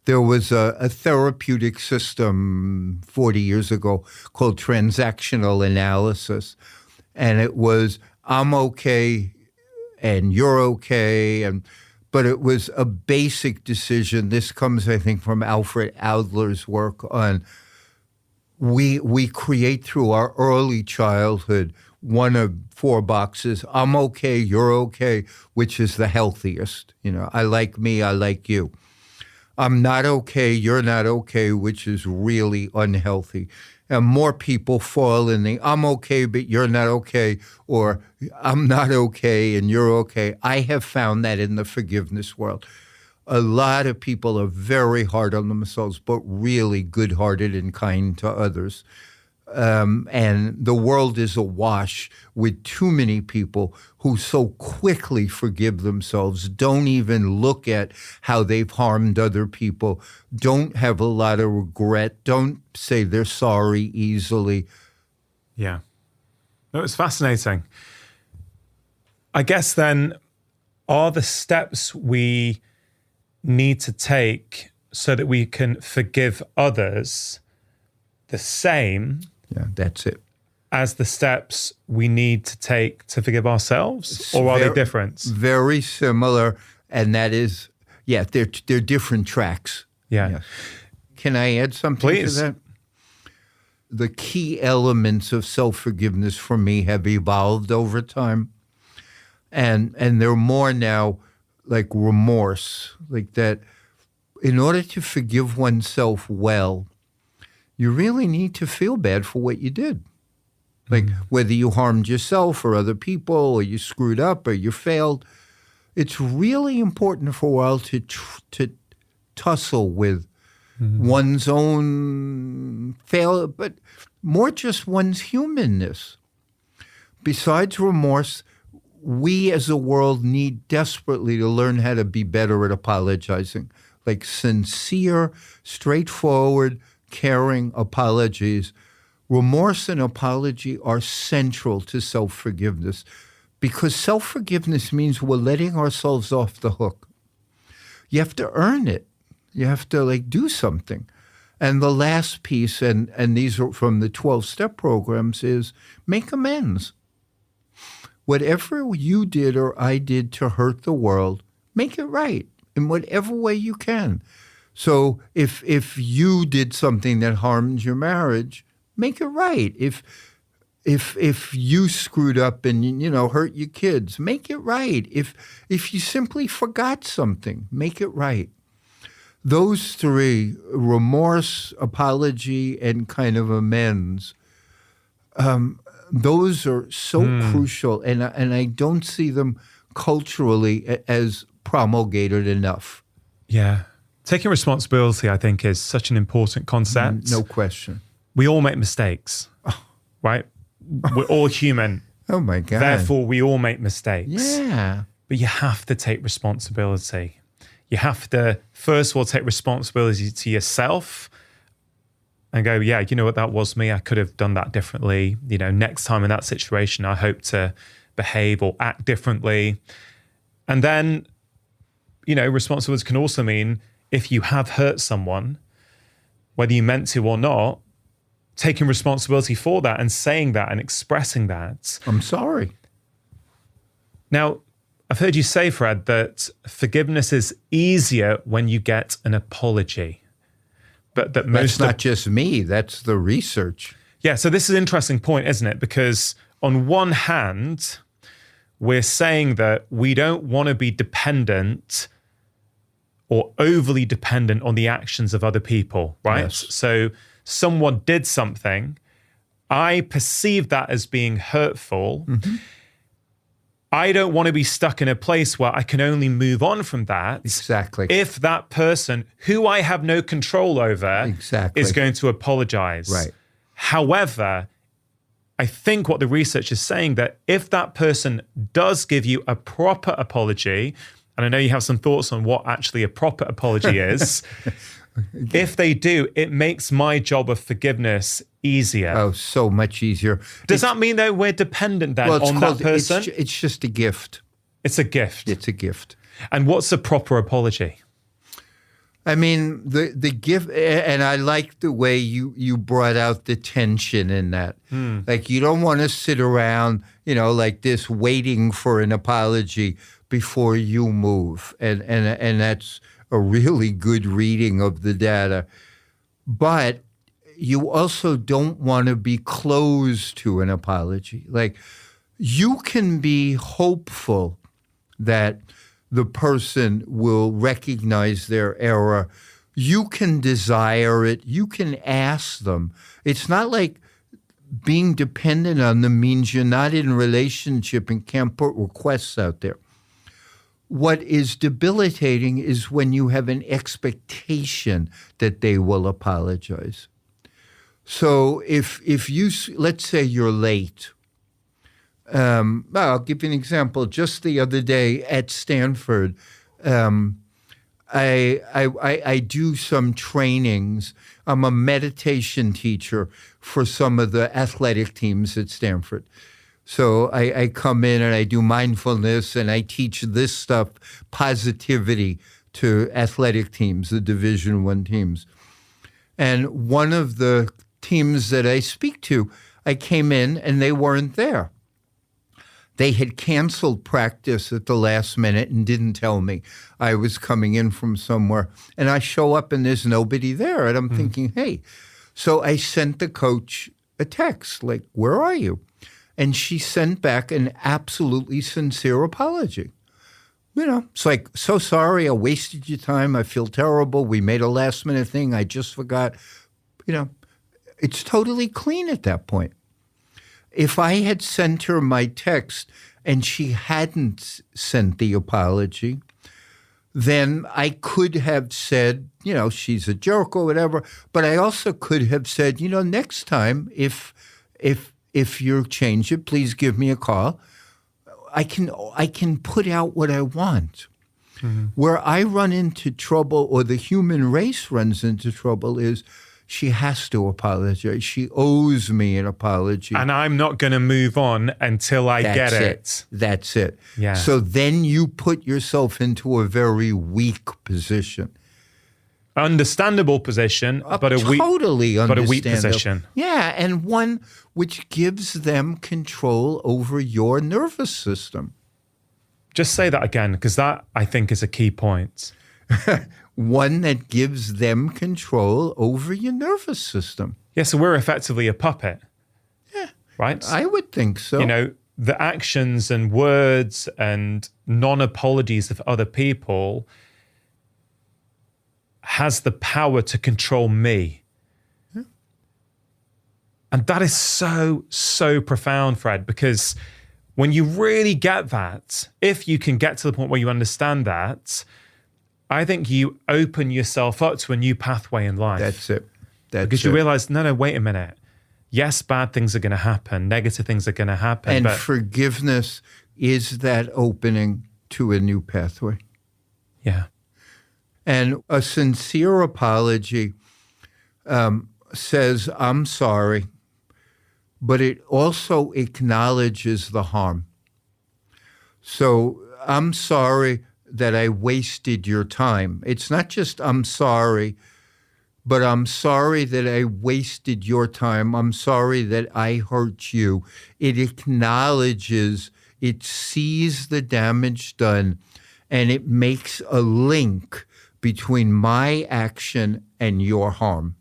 There was a therapeutic system 40 years ago called transactional analysis. And it was, I'm okay, and you're okay, but it was a basic decision. This comes, I think, from Alfred Adler's work on we create through our early childhood one of 4 boxes. I'm okay, you're okay, which is the healthiest. I like me, I like you. I'm not okay, you're not okay, which is really unhealthy. And more people fall in the I'm okay, but you're not okay, or I'm not okay and you're okay. I have found that in the forgiveness world. A lot of people are very hard on themselves, but really good-hearted and kind to others. And the world is awash with too many people who so quickly forgive themselves, don't even look at how they've harmed other people, don't have a lot of regret, don't say they're sorry easily. Yeah. That was fascinating. I guess then, are the steps we need to take so that we can forgive others the same? Yeah, that's it. As the steps we need to take to forgive ourselves? Or are they different? Very similar, and that is, they're different tracks. Yeah. Yes. Can I add something Please. to that? The key elements of self-forgiveness for me have evolved over time, and they're more now like remorse, like that in order to forgive oneself well, you really need to feel bad for what you did. Like whether you harmed yourself or other people or you screwed up or you failed, it's really important for a while to tussle with one's own failure, but more just one's humanness. Besides remorse, we as a world need desperately to learn how to be better at apologizing, like sincere, straightforward, caring apologies. Remorse and apology are central to self-forgiveness because self-forgiveness means we're letting ourselves off the hook. You have to earn it. You have to do something. And the last piece, and these are from the 12-step programs, is make amends. Whatever you did or I did to hurt the world, make it right in whatever way you can. So if you did something that harmed your marriage, make it right. If you screwed up and hurt your kids, make it right. If you simply forgot something, make it right. Those 3, remorse, apology, and kind of amends, those are so crucial, and I don't see them culturally as promulgated enough. Yeah. Taking responsibility, I think, is such an important concept. No question. We all make mistakes, right? We're all human. Oh my God. Therefore, we all make mistakes. Yeah. But you have to take responsibility. You have to, first of all, take responsibility to yourself and go, yeah, you know what, that was me. I could have done that differently. You know, next time in that situation, I hope to behave or act differently. And then, you know, responsibility can also mean if you have hurt someone, whether you meant to or not, taking responsibility for that and saying that and expressing that. I'm sorry. Now, I've heard you say, Fred, that forgiveness is easier when you get an apology. But that That's not just me, that's the research. Yeah, so this is an interesting point, isn't it? Because on one hand, we're saying that we don't want to be dependent or overly dependent on the actions of other people, right? Yes. So someone did something, I perceive that as being hurtful. Mm-hmm. I don't want to be stuck in a place where I can only move on from that. Exactly. If that person, who I have no control over, is going to apologize. Right. However, I think what the research is saying that if that person does give you a proper apology, and I know you have some thoughts on what actually a proper apology is, if they do, it makes my job of forgiveness easier. Oh, so much easier. Does that mean that we're dependent then on that person? It's just a gift. It's a gift. It's a gift. And what's a proper apology? I mean, the gift, and I like the way you brought out the tension in that. Like, you don't want to sit around, you know, like this waiting for an apology before you move. And that's a really good reading of the data. But you also don't want to be closed to an apology. Like, you can be hopeful that the person will recognize their error. You can desire it. You can ask them. It's not like being dependent on them means you're not in a relationship and can't put requests out there. What is debilitating is when you have an expectation that they will apologize. So if you, let's say you're late. I'll give you an example. Just the other day at Stanford, I do some trainings. I'm a meditation teacher for some of the athletic teams at Stanford. So I come in and I do mindfulness and I teach this stuff, positivity, to athletic teams, the Division I teams. And one of the teams that I speak to, I came in and they weren't there. They had canceled practice at the last minute and didn't tell me. I was coming in from somewhere. And I show up and there's nobody there. And I'm thinking, hey. So I sent the coach a text, like, where are you? And she sent back an absolutely sincere apology. You know, it's like, so sorry, I wasted your time. I feel terrible. We made a last minute thing. I just forgot. You know, it's totally clean at that point. If I had sent her my text and she hadn't sent the apology, then I could have said, you know, she's a jerk or whatever. But I also could have said, you know, next time, if you change it, please give me a call. I can put out what I want. Mm-hmm. Where I run into trouble, or the human race runs into trouble, is she has to apologize. She owes me an apology. And I'm not going to move on until I get it. That's it. Yeah. So then you put yourself into a very weak position. Understandable position, but a weak position. Yeah, and one which gives them control over your nervous system. Just say that again, because that, I think, is a key point. One that gives them control over your nervous system. Yeah, so we're effectively a puppet. Yeah. Right? I would think so. You know, the actions and words and non-apologies of other people has the power to control me. Yeah. And that is so, so profound, Fred, because when you really get that, if you can get to the point where you understand that, I think you open yourself up to a new pathway in life. That's it. Because you realize, no, wait a minute. Yes, bad things are going to happen. Negative things are going to happen. And but forgiveness is that opening to a new pathway. yeah. And a sincere apology says, I'm sorry, but it also acknowledges the harm. So I'm sorry that I wasted your time. It's not just I'm sorry, but I'm sorry that I wasted your time. I'm sorry that I hurt you. It acknowledges, it sees the damage done, and it makes a link between my action and your harm.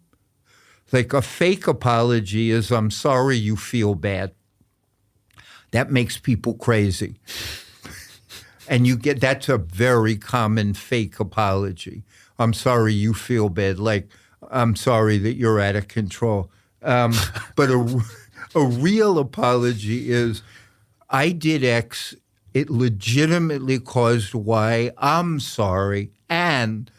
Like a fake apology is, I'm sorry you feel bad. That makes people crazy. And that's a very common fake apology. I'm sorry you feel bad. Like, I'm sorry that you're out of control. But a real apology is, I did X, it legitimately caused Y, I'm sorry, and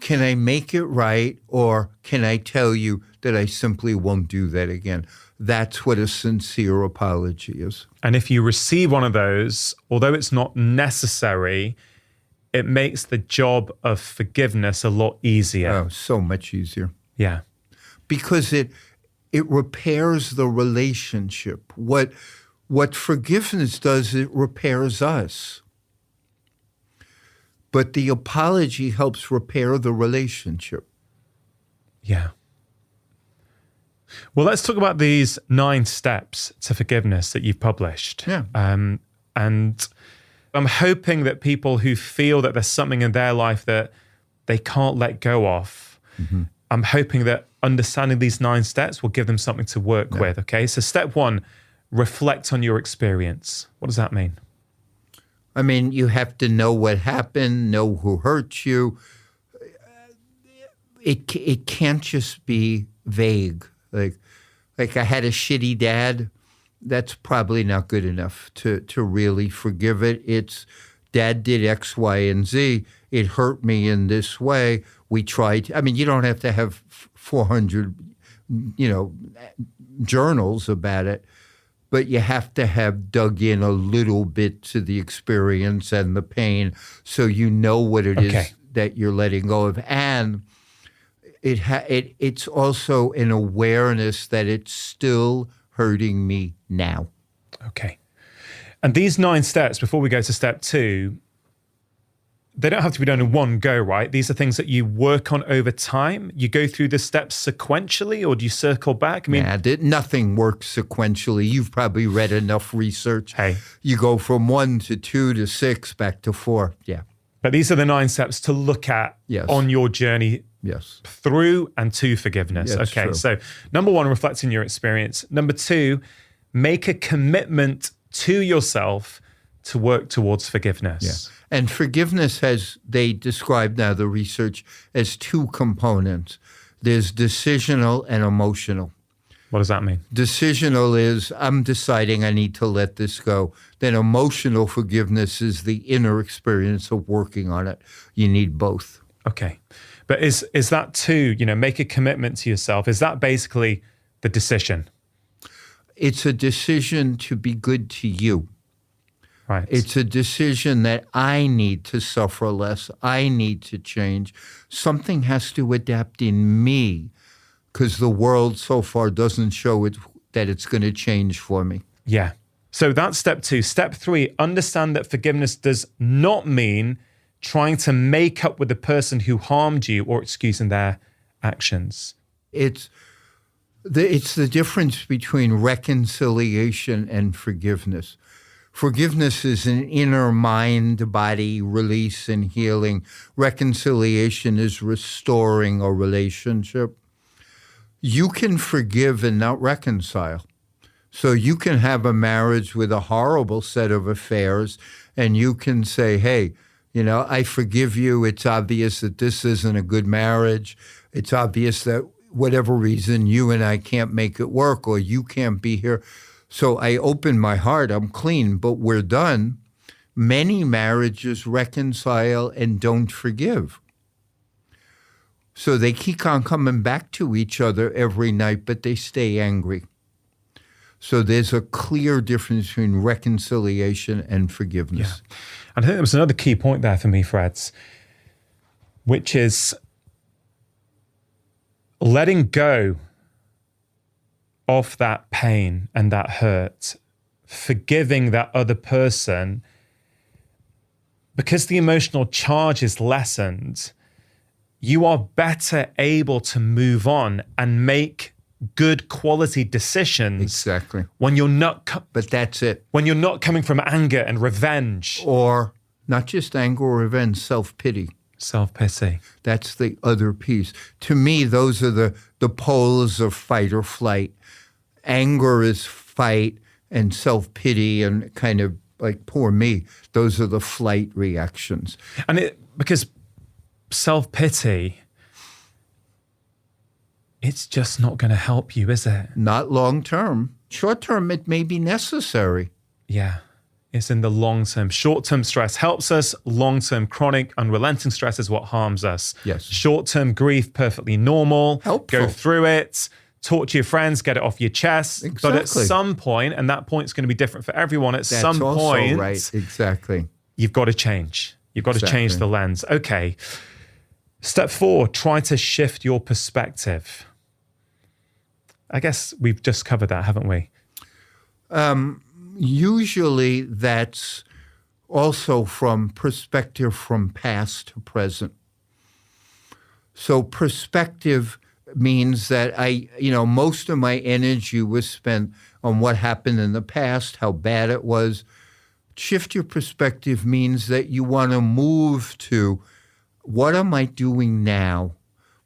can I make it right, or can I tell you that I simply won't do that again? That's what a sincere apology is. And if you receive one of those, although it's not necessary, it makes the job of forgiveness a lot easier. Oh, so much easier. Yeah. Because it repairs the relationship. What forgiveness does, it repairs us. But the apology helps repair the relationship. Yeah. Well, let's talk about these 9 steps to forgiveness that you've published. Yeah. And I'm hoping that people who feel that there's something in their life that they can't let go of, I'm hoping that understanding these 9 steps will give them something to work with, okay? So step 1, reflect on your experience. What does that mean? I mean, you have to know what happened, know who hurt you. It can't just be vague. Like I had a shitty dad. That's probably not good enough to really forgive it. It's dad did X, Y, and Z. It hurt me in this way. We tried. I mean, you don't have to have 400, journals about it, but you have to have dug in a little bit to the experience and the pain, so you know what it is that you're letting go of, and it's also an awareness that it's still hurting me now. Okay. And these 9 steps, before we go to step 2, they don't have to be done in one go, right? These are things that you work on over time. You go through the steps sequentially, or do you circle back? I mean, nothing works sequentially. You've probably read enough research. Hey. You go from 1 to 2 to 6 back to 4. Yeah. But these are the 9 steps to look at on your journey through and to forgiveness. Yeah, okay, true. so number 1, reflect on your experience. Number 2, make a commitment to yourself to work towards forgiveness. Yeah. And forgiveness they describe now the research as 2 components. There's decisional and emotional. What does that mean? Decisional is, I'm deciding I need to let this go. Then emotional forgiveness is the inner experience of working on it. You need both. Okay. But is that too, make a commitment to yourself? Is that basically the decision? It's a decision to be good to you. Right. It's a decision that I need to suffer less. I need to change. Something has to adapt in me, because the world so far doesn't show it that it's going to change for me. Yeah. So that's step 2. Step 3, understand that forgiveness does not mean trying to make up with the person who harmed you or excusing their actions. It's the difference between reconciliation and forgiveness. Forgiveness is an inner mind-body release and healing. Reconciliation is restoring a relationship. You can forgive and not reconcile. So you can have a marriage with a horrible set of affairs, and you can say, hey, I forgive you. It's obvious that this isn't a good marriage. It's obvious that whatever reason you and I can't make it work, or you can't be here. So I open my heart, I'm clean, but we're done. Many marriages reconcile and don't forgive. So they keep on coming back to each other every night, but they stay angry. So there's a clear difference between reconciliation and forgiveness. Yeah. And I think there was another key point there for me, Fred, which is letting go of that pain and that hurt, forgiving that other person, because the emotional charge is lessened, you are better able to move on and make good quality decisions. Exactly. When you're not, But that's it. when you're not coming from anger and revenge. Or not just anger or revenge, self-pity. Self-pity. That's the other piece. To me, those are the poles of fight or flight. Anger is fight, and self-pity and kind of like, poor me, those are the flight reactions. And because self-pity, it's just not going to help you, is it? Not long term. Short term, it may be necessary. Yeah. It's in the long term. Short-term stress helps us. Long-term chronic, unrelenting stress is what harms us. Yes. Short-term grief, perfectly normal. Helpful. Go through it. Talk to your friends. Get it off your chest. Exactly. But at some point, and that point's going to be different for everyone, at some That's also point, right. Exactly. you've got to change. You've got to change the lens. Okay. Step 4, try to shift your perspective. I guess we've just covered that, haven't we? Usually that's also from perspective from past to present. So perspective means that most of my energy was spent on what happened in the past, how bad it was. Shift your perspective means that you want to move to, what am I doing now?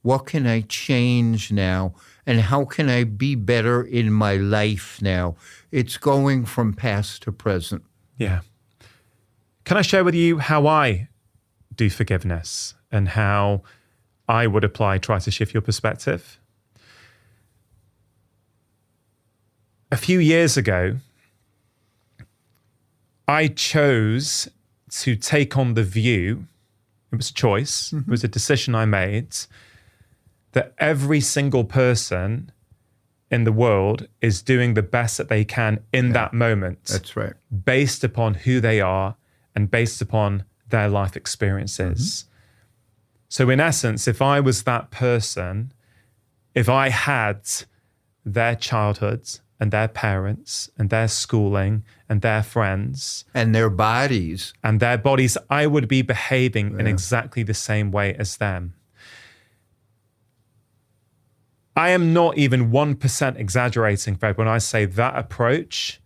What can I change now? And how can I be better in my life now? It's going from past to present. Yeah. Can I share with you how I do forgiveness and how I would try to shift your perspective? A few years ago, I chose to take on the view, it was a choice, it was a decision I made, that every single person in the world is doing the best that they can in that moment. That's right. Based upon who they are and based upon their life experiences. So in essence, if I was that person, if I had their childhood and their parents and their schooling and their friends and their bodies, I would be behaving in exactly the same way as them. I am not even 1% exaggerating, Fred, when I say that approach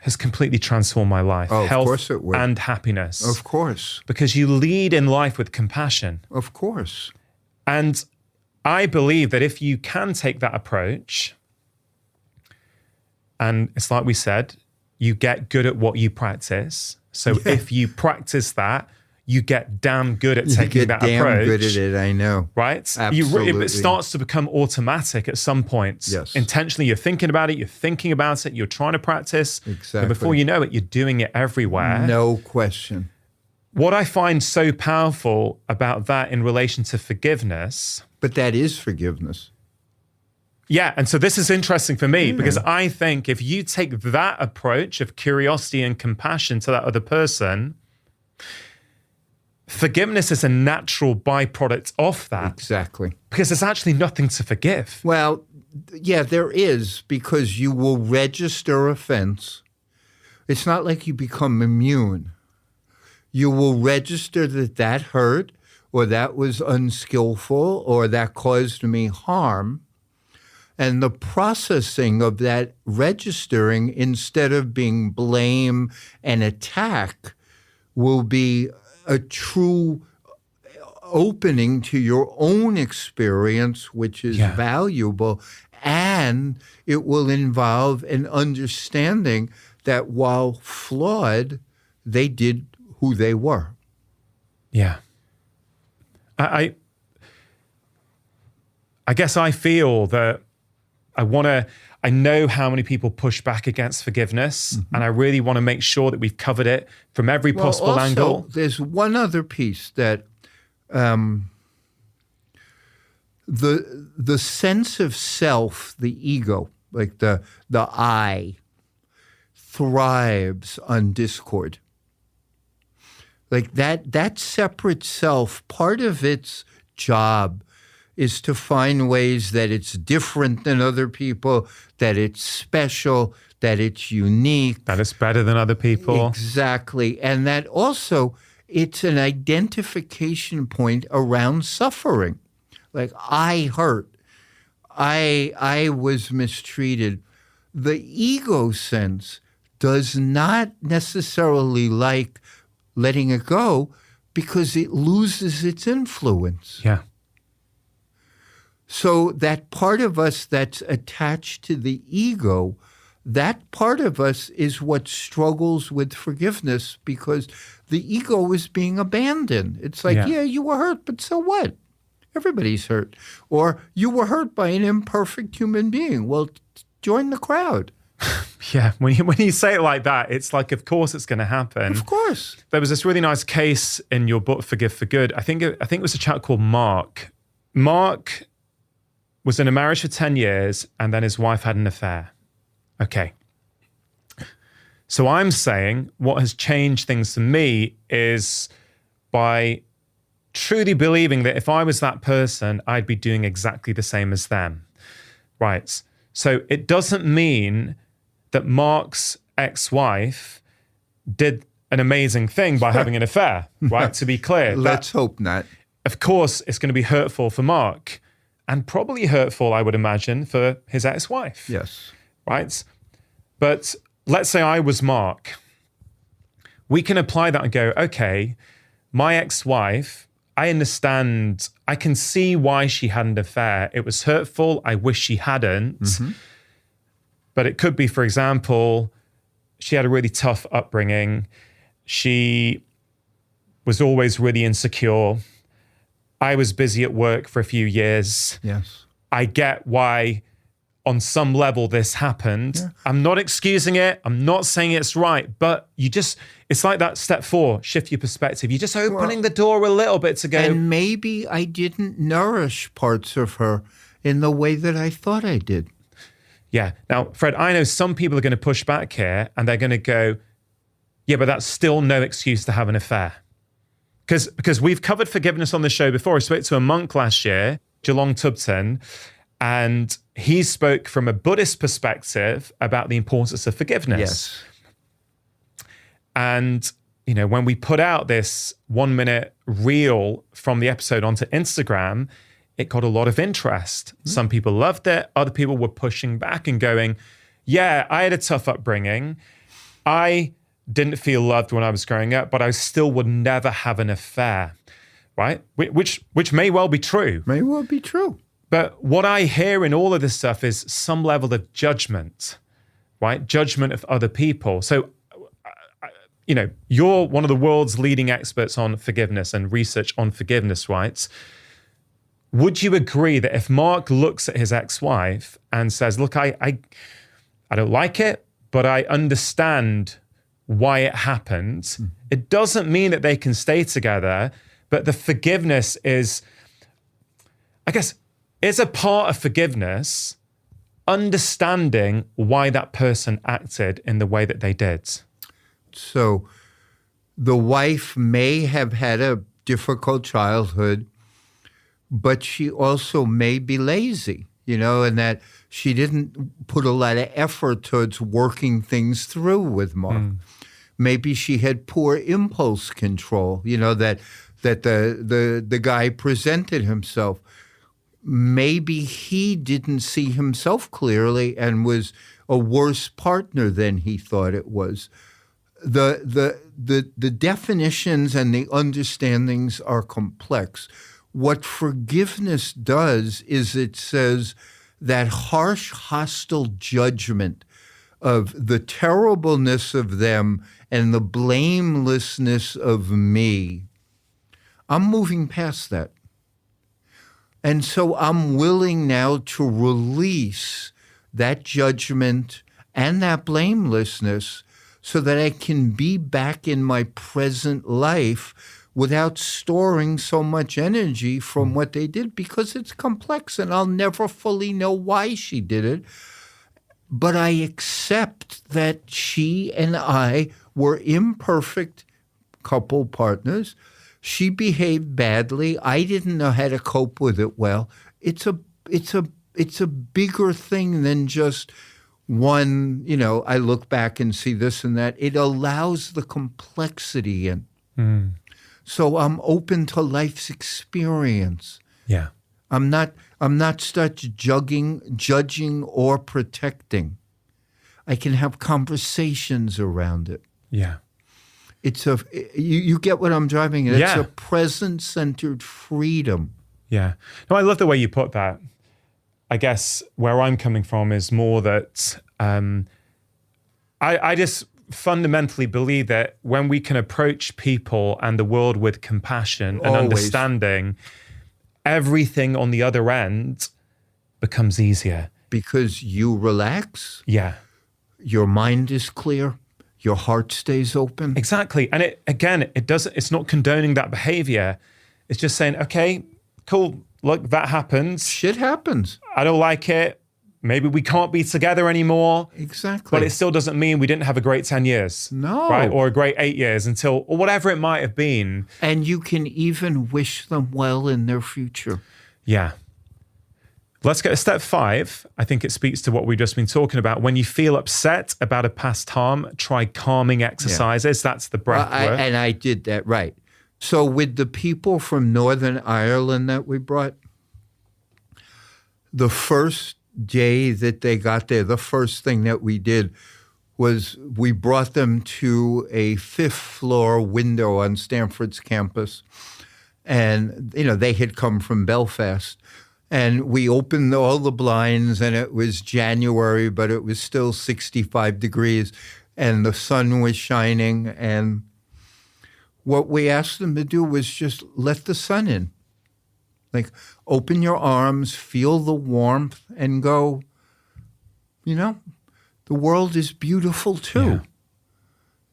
has completely transformed my life. Oh, health of course it would. And happiness. Of course. Because you lead in life with compassion. Of course. And I believe that if you can take that approach, and it's like we said, you get good at what you practice. So if you practice that, you get damn good at taking that approach. You get damn good at it, I know. Right? Absolutely. It starts to become automatic at some point. Yes. Intentionally, you're thinking about it, you're trying to practice. Exactly. And before you know it, you're doing it everywhere. No question. What I find so powerful about that in relation to forgiveness. But that is forgiveness. Yeah, and so this is interesting for me because I think if you take that approach of curiosity and compassion to that other person, forgiveness is a natural byproduct of that. Exactly. Because there's actually nothing to forgive. Well, yeah, there is, because you will register offense. It's not like you become immune. You will register that hurt, or that was unskillful, or that caused me harm. And the processing of that registering, instead of being blame and attack, will be a true opening to your own experience, which is valuable. And it will involve an understanding that while flawed, they did who they were. Yeah. I guess I feel that I know how many people push back against forgiveness, and I really want to make sure that we've covered it from every possible angle. There's one other piece that the sense of self, the ego, like the I, thrives on discord. Like that separate self, part of its job is to find ways that it's different than other people, that it's special, that it's unique. That it's better than other people. Exactly. And that also it's an identification point around suffering. Like, I hurt. I was mistreated. The ego sense does not necessarily like letting it go because it loses its influence. Yeah. So that part of us that's attached to the ego, that part of us is what struggles with forgiveness because the ego is being abandoned. It's like, yeah, you were hurt, but so what? Everybody's hurt. Or you were hurt by an imperfect human being. Well, join the crowd. Yeah, when you say it like that, it's like, of course it's going to happen. Of course. There was this really nice case in your book, Forgive for Good. I think it was a chap called Mark. Mark was in a marriage for 10 years, and then his wife had an affair. Okay. So I'm saying what has changed things for me is by truly believing that if I was that person, I'd be doing exactly the same as them. Right. So it doesn't mean that Mark's ex-wife did an amazing thing by having an affair, right? To be clear. Let's hope not. Of course, it's going to be hurtful for Mark and probably hurtful, I would imagine, for his ex-wife. Yes. Right? But let's say I was Mark. We can apply that and go, okay, my ex-wife, I understand, I can see why she had an affair. It was hurtful. I wish she hadn't. Mm-hmm. But it could be, for example, she had a really tough upbringing. She was always really insecure. I was busy at work for a few years. Yes. I get why on some level this happened. Yeah. I'm not excusing it. I'm not saying it's right, but it's like that step 4, shift your perspective. You're just opening the door a little bit to go. And maybe I didn't nourish parts of her in the way that I thought I did. Yeah. Now, Fred, I know some people are going to push back here and they're going to go, yeah, but that's still no excuse to have an affair. Because we've covered forgiveness on the show before. I spoke to a monk last year, Geelong Tubton, and he spoke from a Buddhist perspective about the importance of forgiveness. Yes. And, when we put out this 1-minute reel from the episode onto Instagram, it got a lot of interest. Mm-hmm. Some people loved it. Other people were pushing back and going, yeah, I had a tough upbringing. I didn't feel loved when I was growing up, but I still would never have an affair, right? Which may well be true. May well be true. But what I hear in all of this stuff is some level of judgment, right? Judgment of other people. So, you're one of the world's leading experts on forgiveness and research on forgiveness, right? Would you agree that if Mark looks at his ex-wife and says, look, I don't like it, but I understand why it happened, it doesn't mean that they can stay together, but the forgiveness is, I guess, is a part of forgiveness understanding why that person acted in the way that they did. So the wife may have had a difficult childhood, but she also may be lazy, and that she didn't put a lot of effort towards working things through with Mark. Maybe she had poor impulse control, that the guy presented himself. Maybe he didn't see himself clearly and was a worse partner than he thought it was. The definitions and the understandings are complex. What forgiveness does is it says that harsh, hostile judgment of the terribleness of them and the blamelessness of me, I'm moving past that. And so I'm willing now to release that judgment, and that blamelessness so that I can be back in my present life without storing so much energy from what they did, because it's complex and I'll never fully know why she did it. But I accept that she and I were imperfect couple partners. She behaved badly. I didn't know how to cope with it well. It's a bigger thing than just one, I look back and see this and that. It allows the complexity in. Mm. So I'm open to life's experience. Yeah. I'm not stuck judging or protecting. I can have conversations around it. Yeah. You get what I'm driving at. Yeah. It's a present-centered freedom. Yeah. No, I love the way you put that. I guess where I'm coming from is more that I just fundamentally believe that when we can approach people and the world with compassion and understanding, everything on the other end becomes easier. Because you relax. Yeah. Your mind is clear. Your heart stays open. Exactly. And it's not condoning that behavior. It's just saying, okay, cool. Look, that happens. Shit happens. I don't like it. Maybe we can't be together anymore. Exactly. But it still doesn't mean we didn't have a great 10 years. No. Right? Or a great 8 years or whatever it might have been. And you can even wish them well in their future. Yeah. Let's go to step 5. I think it speaks to what we've just been talking about. When you feel upset about a past harm, try calming exercises. Yeah. That's the breath work. And I did that, right. So with the people from Northern Ireland that we brought, the first day that they got there, the first thing that we did was we brought them to a 5th floor window on Stanford's campus. And, they had come from Belfast. And we opened all the blinds, and it was January, but it was still 65 degrees, and the sun was shining. And what we asked them to do was just let the sun in. Like, open your arms, feel the warmth, and go, the world is beautiful too. Yeah.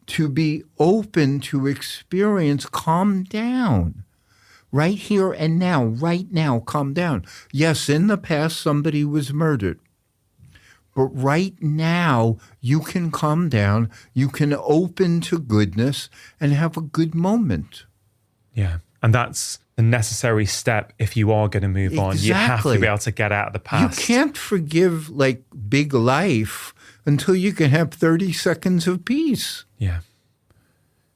To be open to experience, calm down. Right here and now, right now, calm down. Yes, in the past, somebody was murdered. But right now, you can calm down, you can open to goodness and have a good moment. Yeah, and that's the necessary step if you are going to move on. You have to be able to get out of the past. You can't forgive, big life until you can have 30 seconds of peace. Yeah.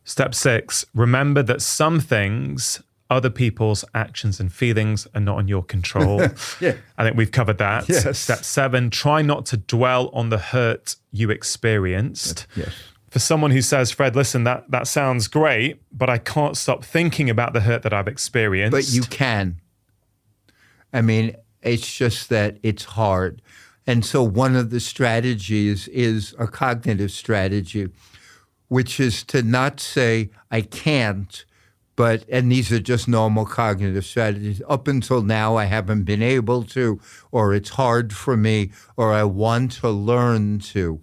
Step 6, remember that some things, other people's actions and feelings, are not in your control. Yeah. I think we've covered that. Yes. Step 7, try not to dwell on the hurt you experienced. Yes. For someone who says, Fred, listen, that sounds great, but I can't stop thinking about the hurt that I've experienced. But you can. I mean, it's just that it's hard. And so one of the strategies is a cognitive strategy, which is to not say, I can't, and these are just normal cognitive strategies. Up until now, I haven't been able to, or it's hard for me, or I want to learn to.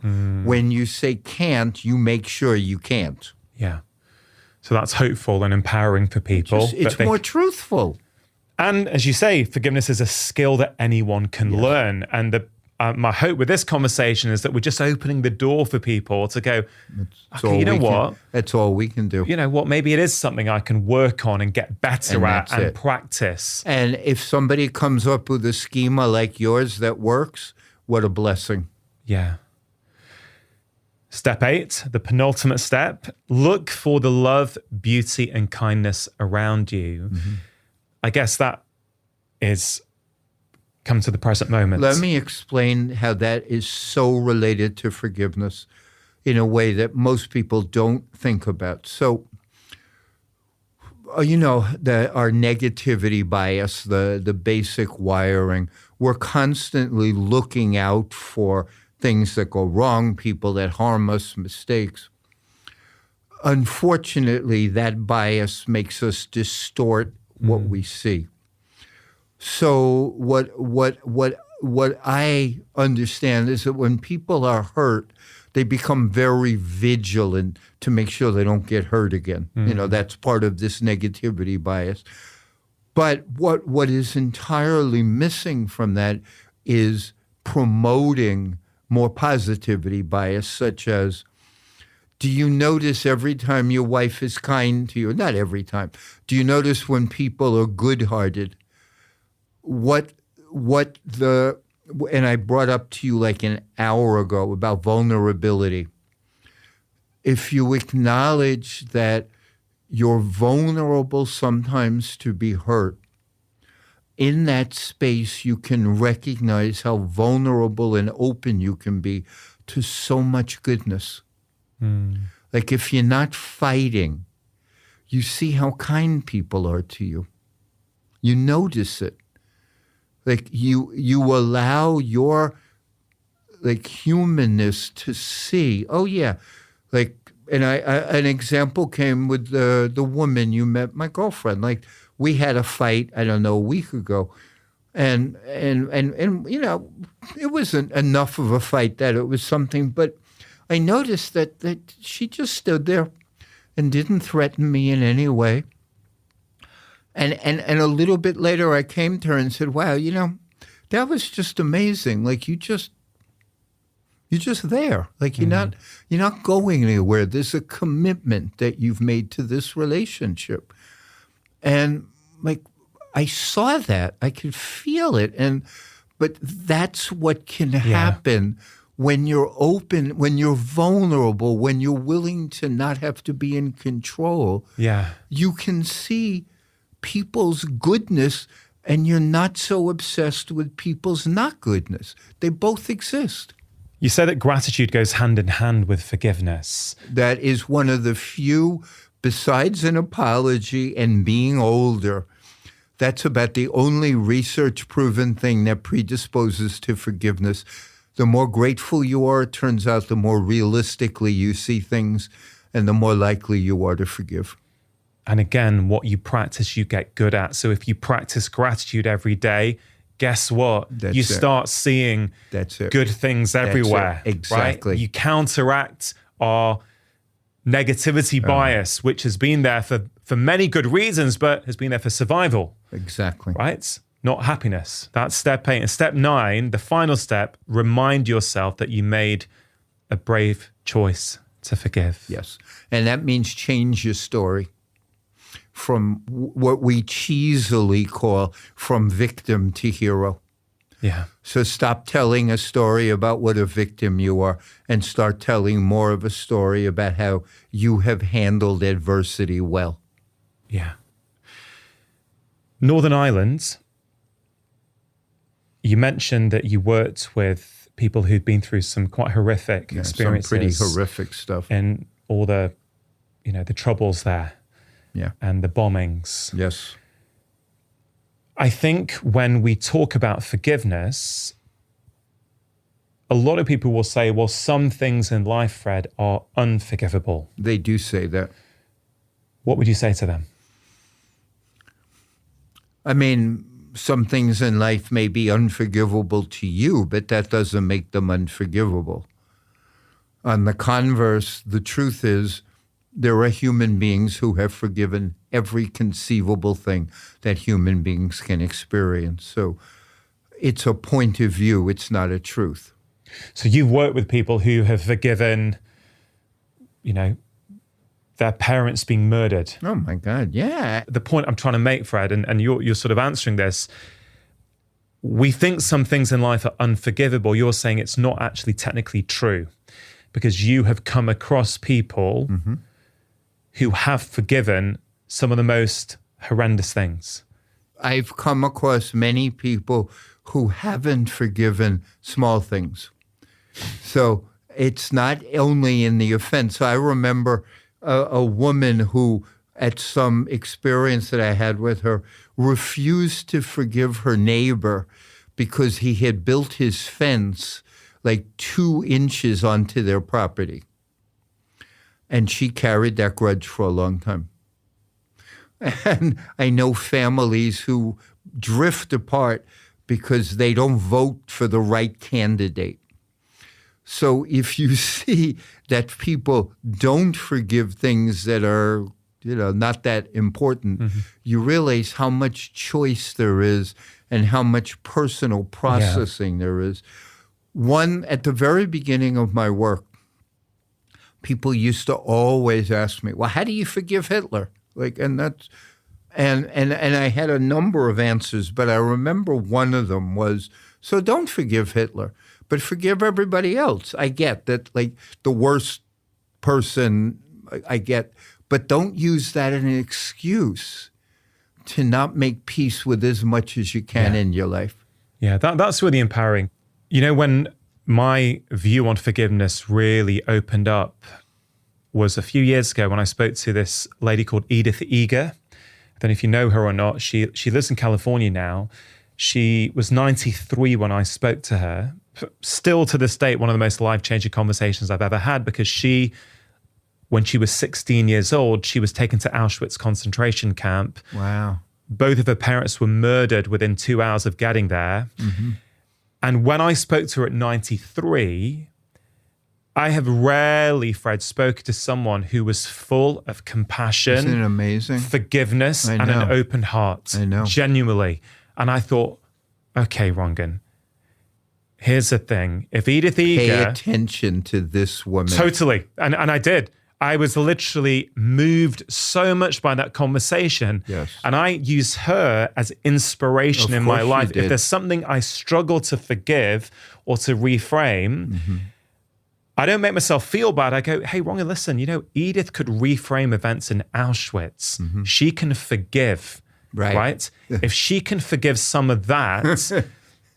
When you say can't, you make sure you can't. Yeah. So that's hopeful and empowering for people. It's more truthful. And as you say, forgiveness is a skill that anyone can learn. And my hope with this conversation is that we're just opening the door for people to go, okay, you know what? That's all we can do. You know what? Maybe it is something I can work on and get better at and practice. And if somebody comes up with a schema like yours that works, what a blessing. Yeah. Step 8, the penultimate step, look for the love, beauty, and kindness around you. Mm-hmm. I guess that is come to the present moment. Let me explain how that is so related to forgiveness in a way that most people don't think about. So, our negativity bias, the basic wiring, we're constantly looking out for things that go wrong, people that harm us, mistakes. Unfortunately, that bias makes us distort what we see. So what what I understand is that when people are hurt, they become very vigilant to make sure they don't get hurt again. That's part of this negativity bias. But what is entirely missing from that is promoting more positivity bias, such as, do you notice every time your wife is kind to you? Not every time. Do you notice when people are good-hearted? And I brought up to you like an hour ago about vulnerability. If you acknowledge that you're vulnerable sometimes to be hurt, in that space you can recognize how vulnerable and open you can be to so much goodness. Like if you're not fighting, you see how kind people are to you. You notice it. Like you allow your humanness to see. Oh yeah, and an example came with the woman you met, my girlfriend. Like we had a fight, I don't know, a week ago, and it wasn't enough of a fight that it was something, but I noticed that she just stood there and didn't threaten me in any way. And a little bit later, I came to her and said, wow, that was just amazing. Like you're just there. Like you're not going anywhere. There's a commitment that you've made to this relationship. And like I saw that. I could feel it. But that's what can happen when you're open, when you're vulnerable, when you're willing to not have to be in control. Yeah. You can see people's goodness, and you're not so obsessed with people's not goodness. They both exist. You say that gratitude goes hand in hand with forgiveness. That is one of the few, besides an apology and being older, that's about the only research-proven thing that predisposes to forgiveness. The more grateful you are, it turns out, the more realistically you see things, and the more likely you are to forgive. And again, what you practice, you get good at. So if you practice gratitude every day, guess what? You start seeing good things everywhere. Exactly. Right? You counteract our negativity bias, which has been there for many good reasons, but has been there for survival. Exactly. Right? Not happiness. That's step 8. And step 9, the final step, remind yourself that you made a brave choice to forgive. Yes. And that means change your story from what we cheesily call from victim to hero. Yeah. So stop telling a story about what a victim you are and start telling more of a story about how you have handled adversity well. Yeah. Northern Ireland, you mentioned that you worked with people who'd been through some quite horrific experiences. Some pretty horrific stuff. And all the troubles there. Yeah. And the bombings. Yes. I think when we talk about forgiveness, a lot of people will say, well, some things in life, Fred, are unforgivable. They do say that. What would you say to them? I mean, some things in life may be unforgivable to you, but that doesn't make them unforgivable. On the converse, the truth is, there are human beings who have forgiven every conceivable thing that human beings can experience. So it's a point of view. It's not a truth. So you've worked with people who have forgiven, their parents being murdered. Oh, my God, yeah. The point I'm trying to make, Fred, and you're sort of answering this, we think some things in life are unforgivable. You're saying it's not actually technically true because you have come across people who have forgiven some of the most horrendous things. I've come across many people who haven't forgiven small things. So it's not only in the offense. I remember a woman who, at some experience that I had with her, refused to forgive her neighbor because he had built his fence like 2 inches onto their property. And she carried that grudge for a long time. And I know families who drift apart because they don't vote for the right candidate. So if you see that people don't forgive things that are, not that important, you realize how much choice there is and how much personal processing there is. One, at the very beginning of my work, people used to always ask me, well, how do you forgive Hitler? And I had a number of answers, but I remember one of them was, so don't forgive Hitler, but forgive everybody else. I get that, the worst person, I get, but don't use that as an excuse to not make peace with as much as you can in your life. Yeah, that's really empowering. When my view on forgiveness really opened up was a few years ago when I spoke to this lady called Edith Eger. I don't know if you know her or not. She lives in California now. She was 93 when I spoke to her. Still to this date, one of the most life-changing conversations I've ever had, because when she was 16 years old, she was taken to Auschwitz concentration camp. Wow. Both of her parents were murdered within 2 hours of getting there. And when I spoke to her at 93, I have rarely, Fred, spoken to someone who was full of compassion, Isn't it amazing? Forgiveness, and an open heart. I know. Genuinely. And I thought, okay, Rangan, here's the thing. If Edith Eger... Pay attention to this woman. Totally. And I did. I was literally moved so much by that conversation. Yes. And I use her as inspiration in my life. Did. If there's something I struggle to forgive or to reframe, I don't make myself feel bad. I go, hey, Rangan, listen, Edith could reframe events in Auschwitz. She can forgive, right? If she can forgive some of that,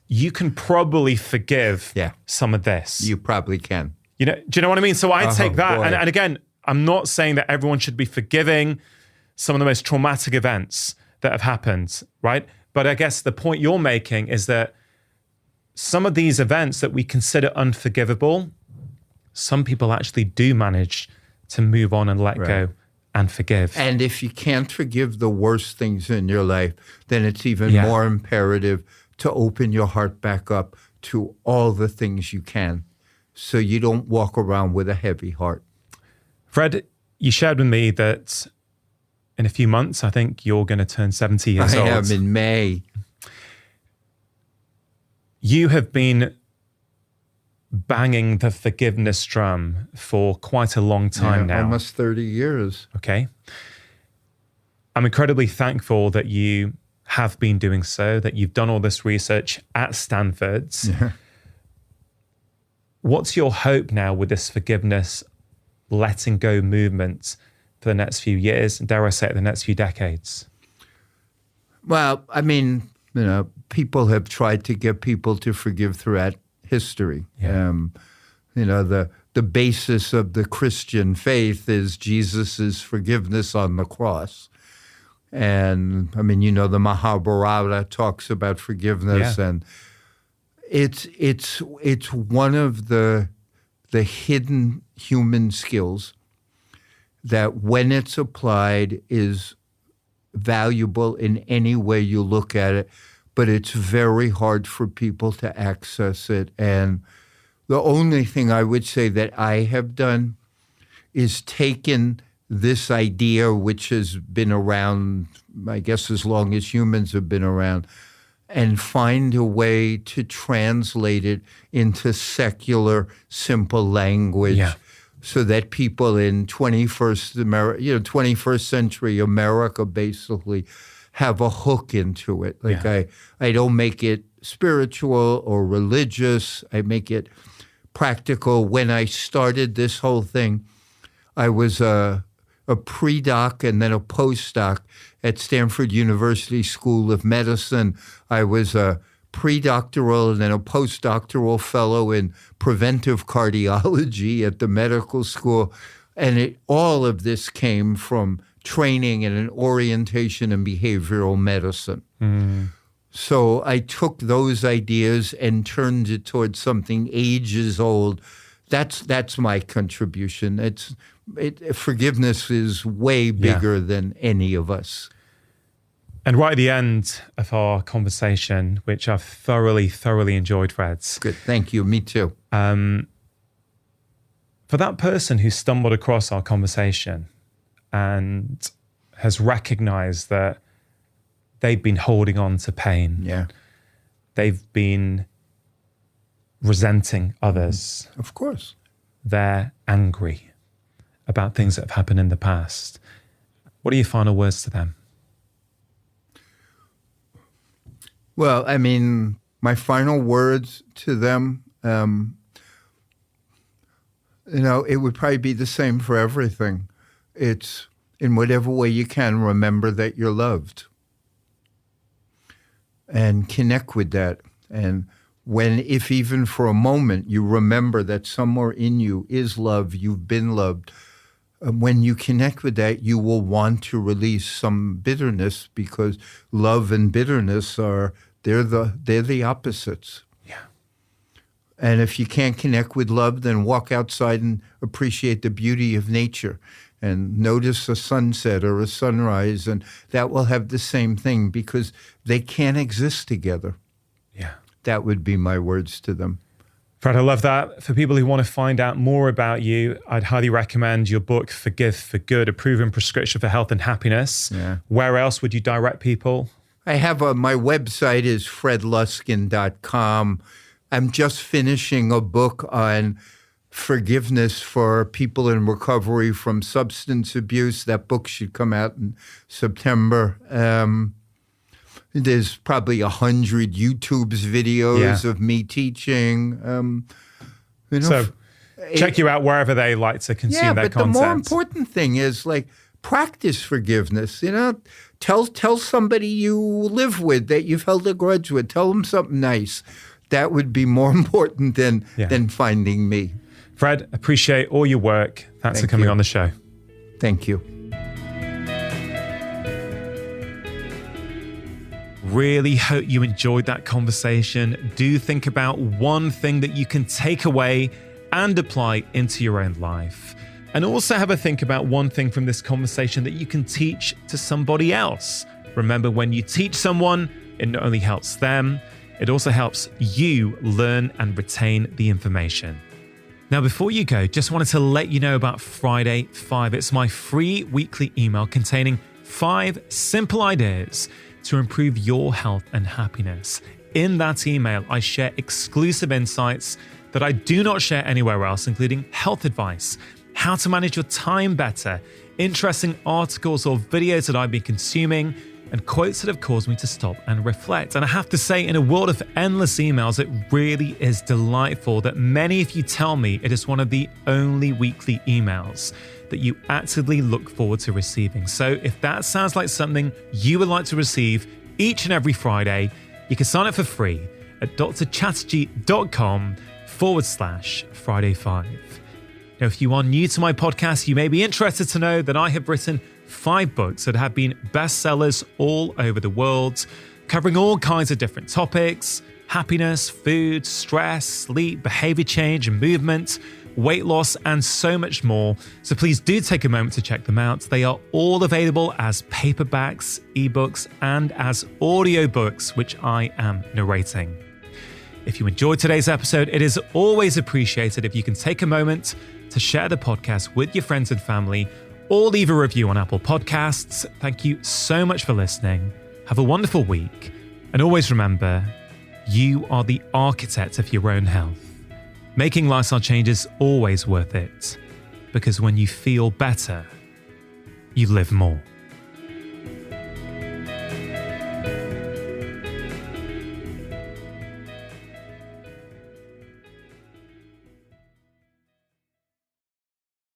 you can probably forgive some of this. You probably can. Do you know what I mean? So I take that. Boy. And again, I'm not saying that everyone should be forgiving some of the most traumatic events that have happened, right? But I guess the point you're making is that some of these events that we consider unforgivable, some people actually do manage to move on and let go and forgive. And if you can't forgive the worst things in your life, then it's even more imperative to open your heart back up to all the things you can, so you don't walk around with a heavy heart. Fred, you shared with me that in a few months, I think you're going to turn 70 years old. I am in May. You have been banging the forgiveness drum for quite a long time now. Almost 30 years. Okay. I'm incredibly thankful that you have been doing so, that you've done all this research at Stanford. Yeah. What's your hope now with this forgiveness, letting go movement for the next few years, and dare I say it, the next few decades? Well, I mean, people have tried to get people to forgive throughout history. Yeah. The basis of the Christian faith is Jesus's forgiveness on the cross. And I mean, the Mahabharata talks about forgiveness, and it's one of the hidden human skills that, when it's applied, is valuable in any way you look at it, but it's very hard for people to access it. And the only thing I would say that I have done is taken this idea, which has been around, I guess, as long as humans have been around, and find a way to translate it into secular, simple language, so that people in 21st century America basically have a hook into it. I don't make it spiritual or religious. I make it practical. When I started this whole thing, I was a pre-doc and then a postdoc at Stanford University School of Medicine. I was a pre-doctoral and then a postdoctoral fellow in preventive cardiology at the medical school. And all of this came from training in an orientation in behavioral medicine. So I took those ideas and turned it towards something ages old. That's my contribution. Forgiveness is way bigger than any of us. And right at the end of our conversation, which I've thoroughly enjoyed, Fred. Good. Thank you. Me too. For that person who stumbled across our conversation and has recognized that they've been holding on to pain. Yeah. They've been resenting others. Of course. They're angry about things that have happened in the past. What are your final words to them? Well, I mean, my final words to them, it would probably be the same for everything. It's in whatever way you can, remember that you're loved and connect with that. And if even for a moment you remember that somewhere in you is love, you've been loved, when you connect with that, you will want to release some bitterness, because love and bitterness they're the opposites. Yeah. And if you can't connect with love, then walk outside and appreciate the beauty of nature and notice a sunset or a sunrise, and that will have the same thing, because they can't exist together. Yeah. That would be my words to them. Fred, I love that. For people who want to find out more about you, I'd highly recommend your book, Forgive for Good, a proven prescription for health and happiness. Yeah. Where else would you direct people? I have my website is fredluskin.com. I'm just finishing a book on forgiveness for people in recovery from substance abuse. That book should come out in September. There's probably 100 YouTube's videos of me teaching. So check you out wherever they like to consume their content. Yeah, but the more important thing is, practice forgiveness. Tell somebody you live with that you've held a grudge with. Tell them something nice. That would be more important than finding me. Fred, appreciate all your work. Thanks for coming on the show. Thank you. Really hope you enjoyed that conversation. Do think about one thing that you can take away and apply into your own life. And also have a think about one thing from this conversation that you can teach to somebody else. Remember, when you teach someone, it not only helps them, it also helps you learn and retain the information. Now, before you go, just wanted to let you know about Friday 5. It's my free weekly email containing 5 simple ideas to improve your health and happiness. In that email, I share exclusive insights that I do not share anywhere else, including health advice, how to manage your time better, interesting articles or videos that I've been consuming, and quotes that have caused me to stop and reflect. And I have to say, in a world of endless emails, it really is delightful that many of you tell me it is one of the only weekly emails that you actively look forward to receiving. So if that sounds like something you would like to receive each and every Friday, you can sign up for free at drchatterjee.com/Friday5. Now, if you are new to my podcast, you may be interested to know that I have written 5 books that have been bestsellers all over the world, covering all kinds of different topics: happiness, food, stress, sleep, behavior change and movement, weight loss, and so much more. So please do take a moment to check them out. They are all available as paperbacks, ebooks, and as audiobooks, which I am narrating. If you enjoyed today's episode, it is always appreciated if you can take a moment to share the podcast with your friends and family, or leave a review on Apple Podcasts. Thank you so much for listening. Have a wonderful week. And always remember, you are the architect of your own health. Making lifestyle change is always worth it, because when you feel better, you live more.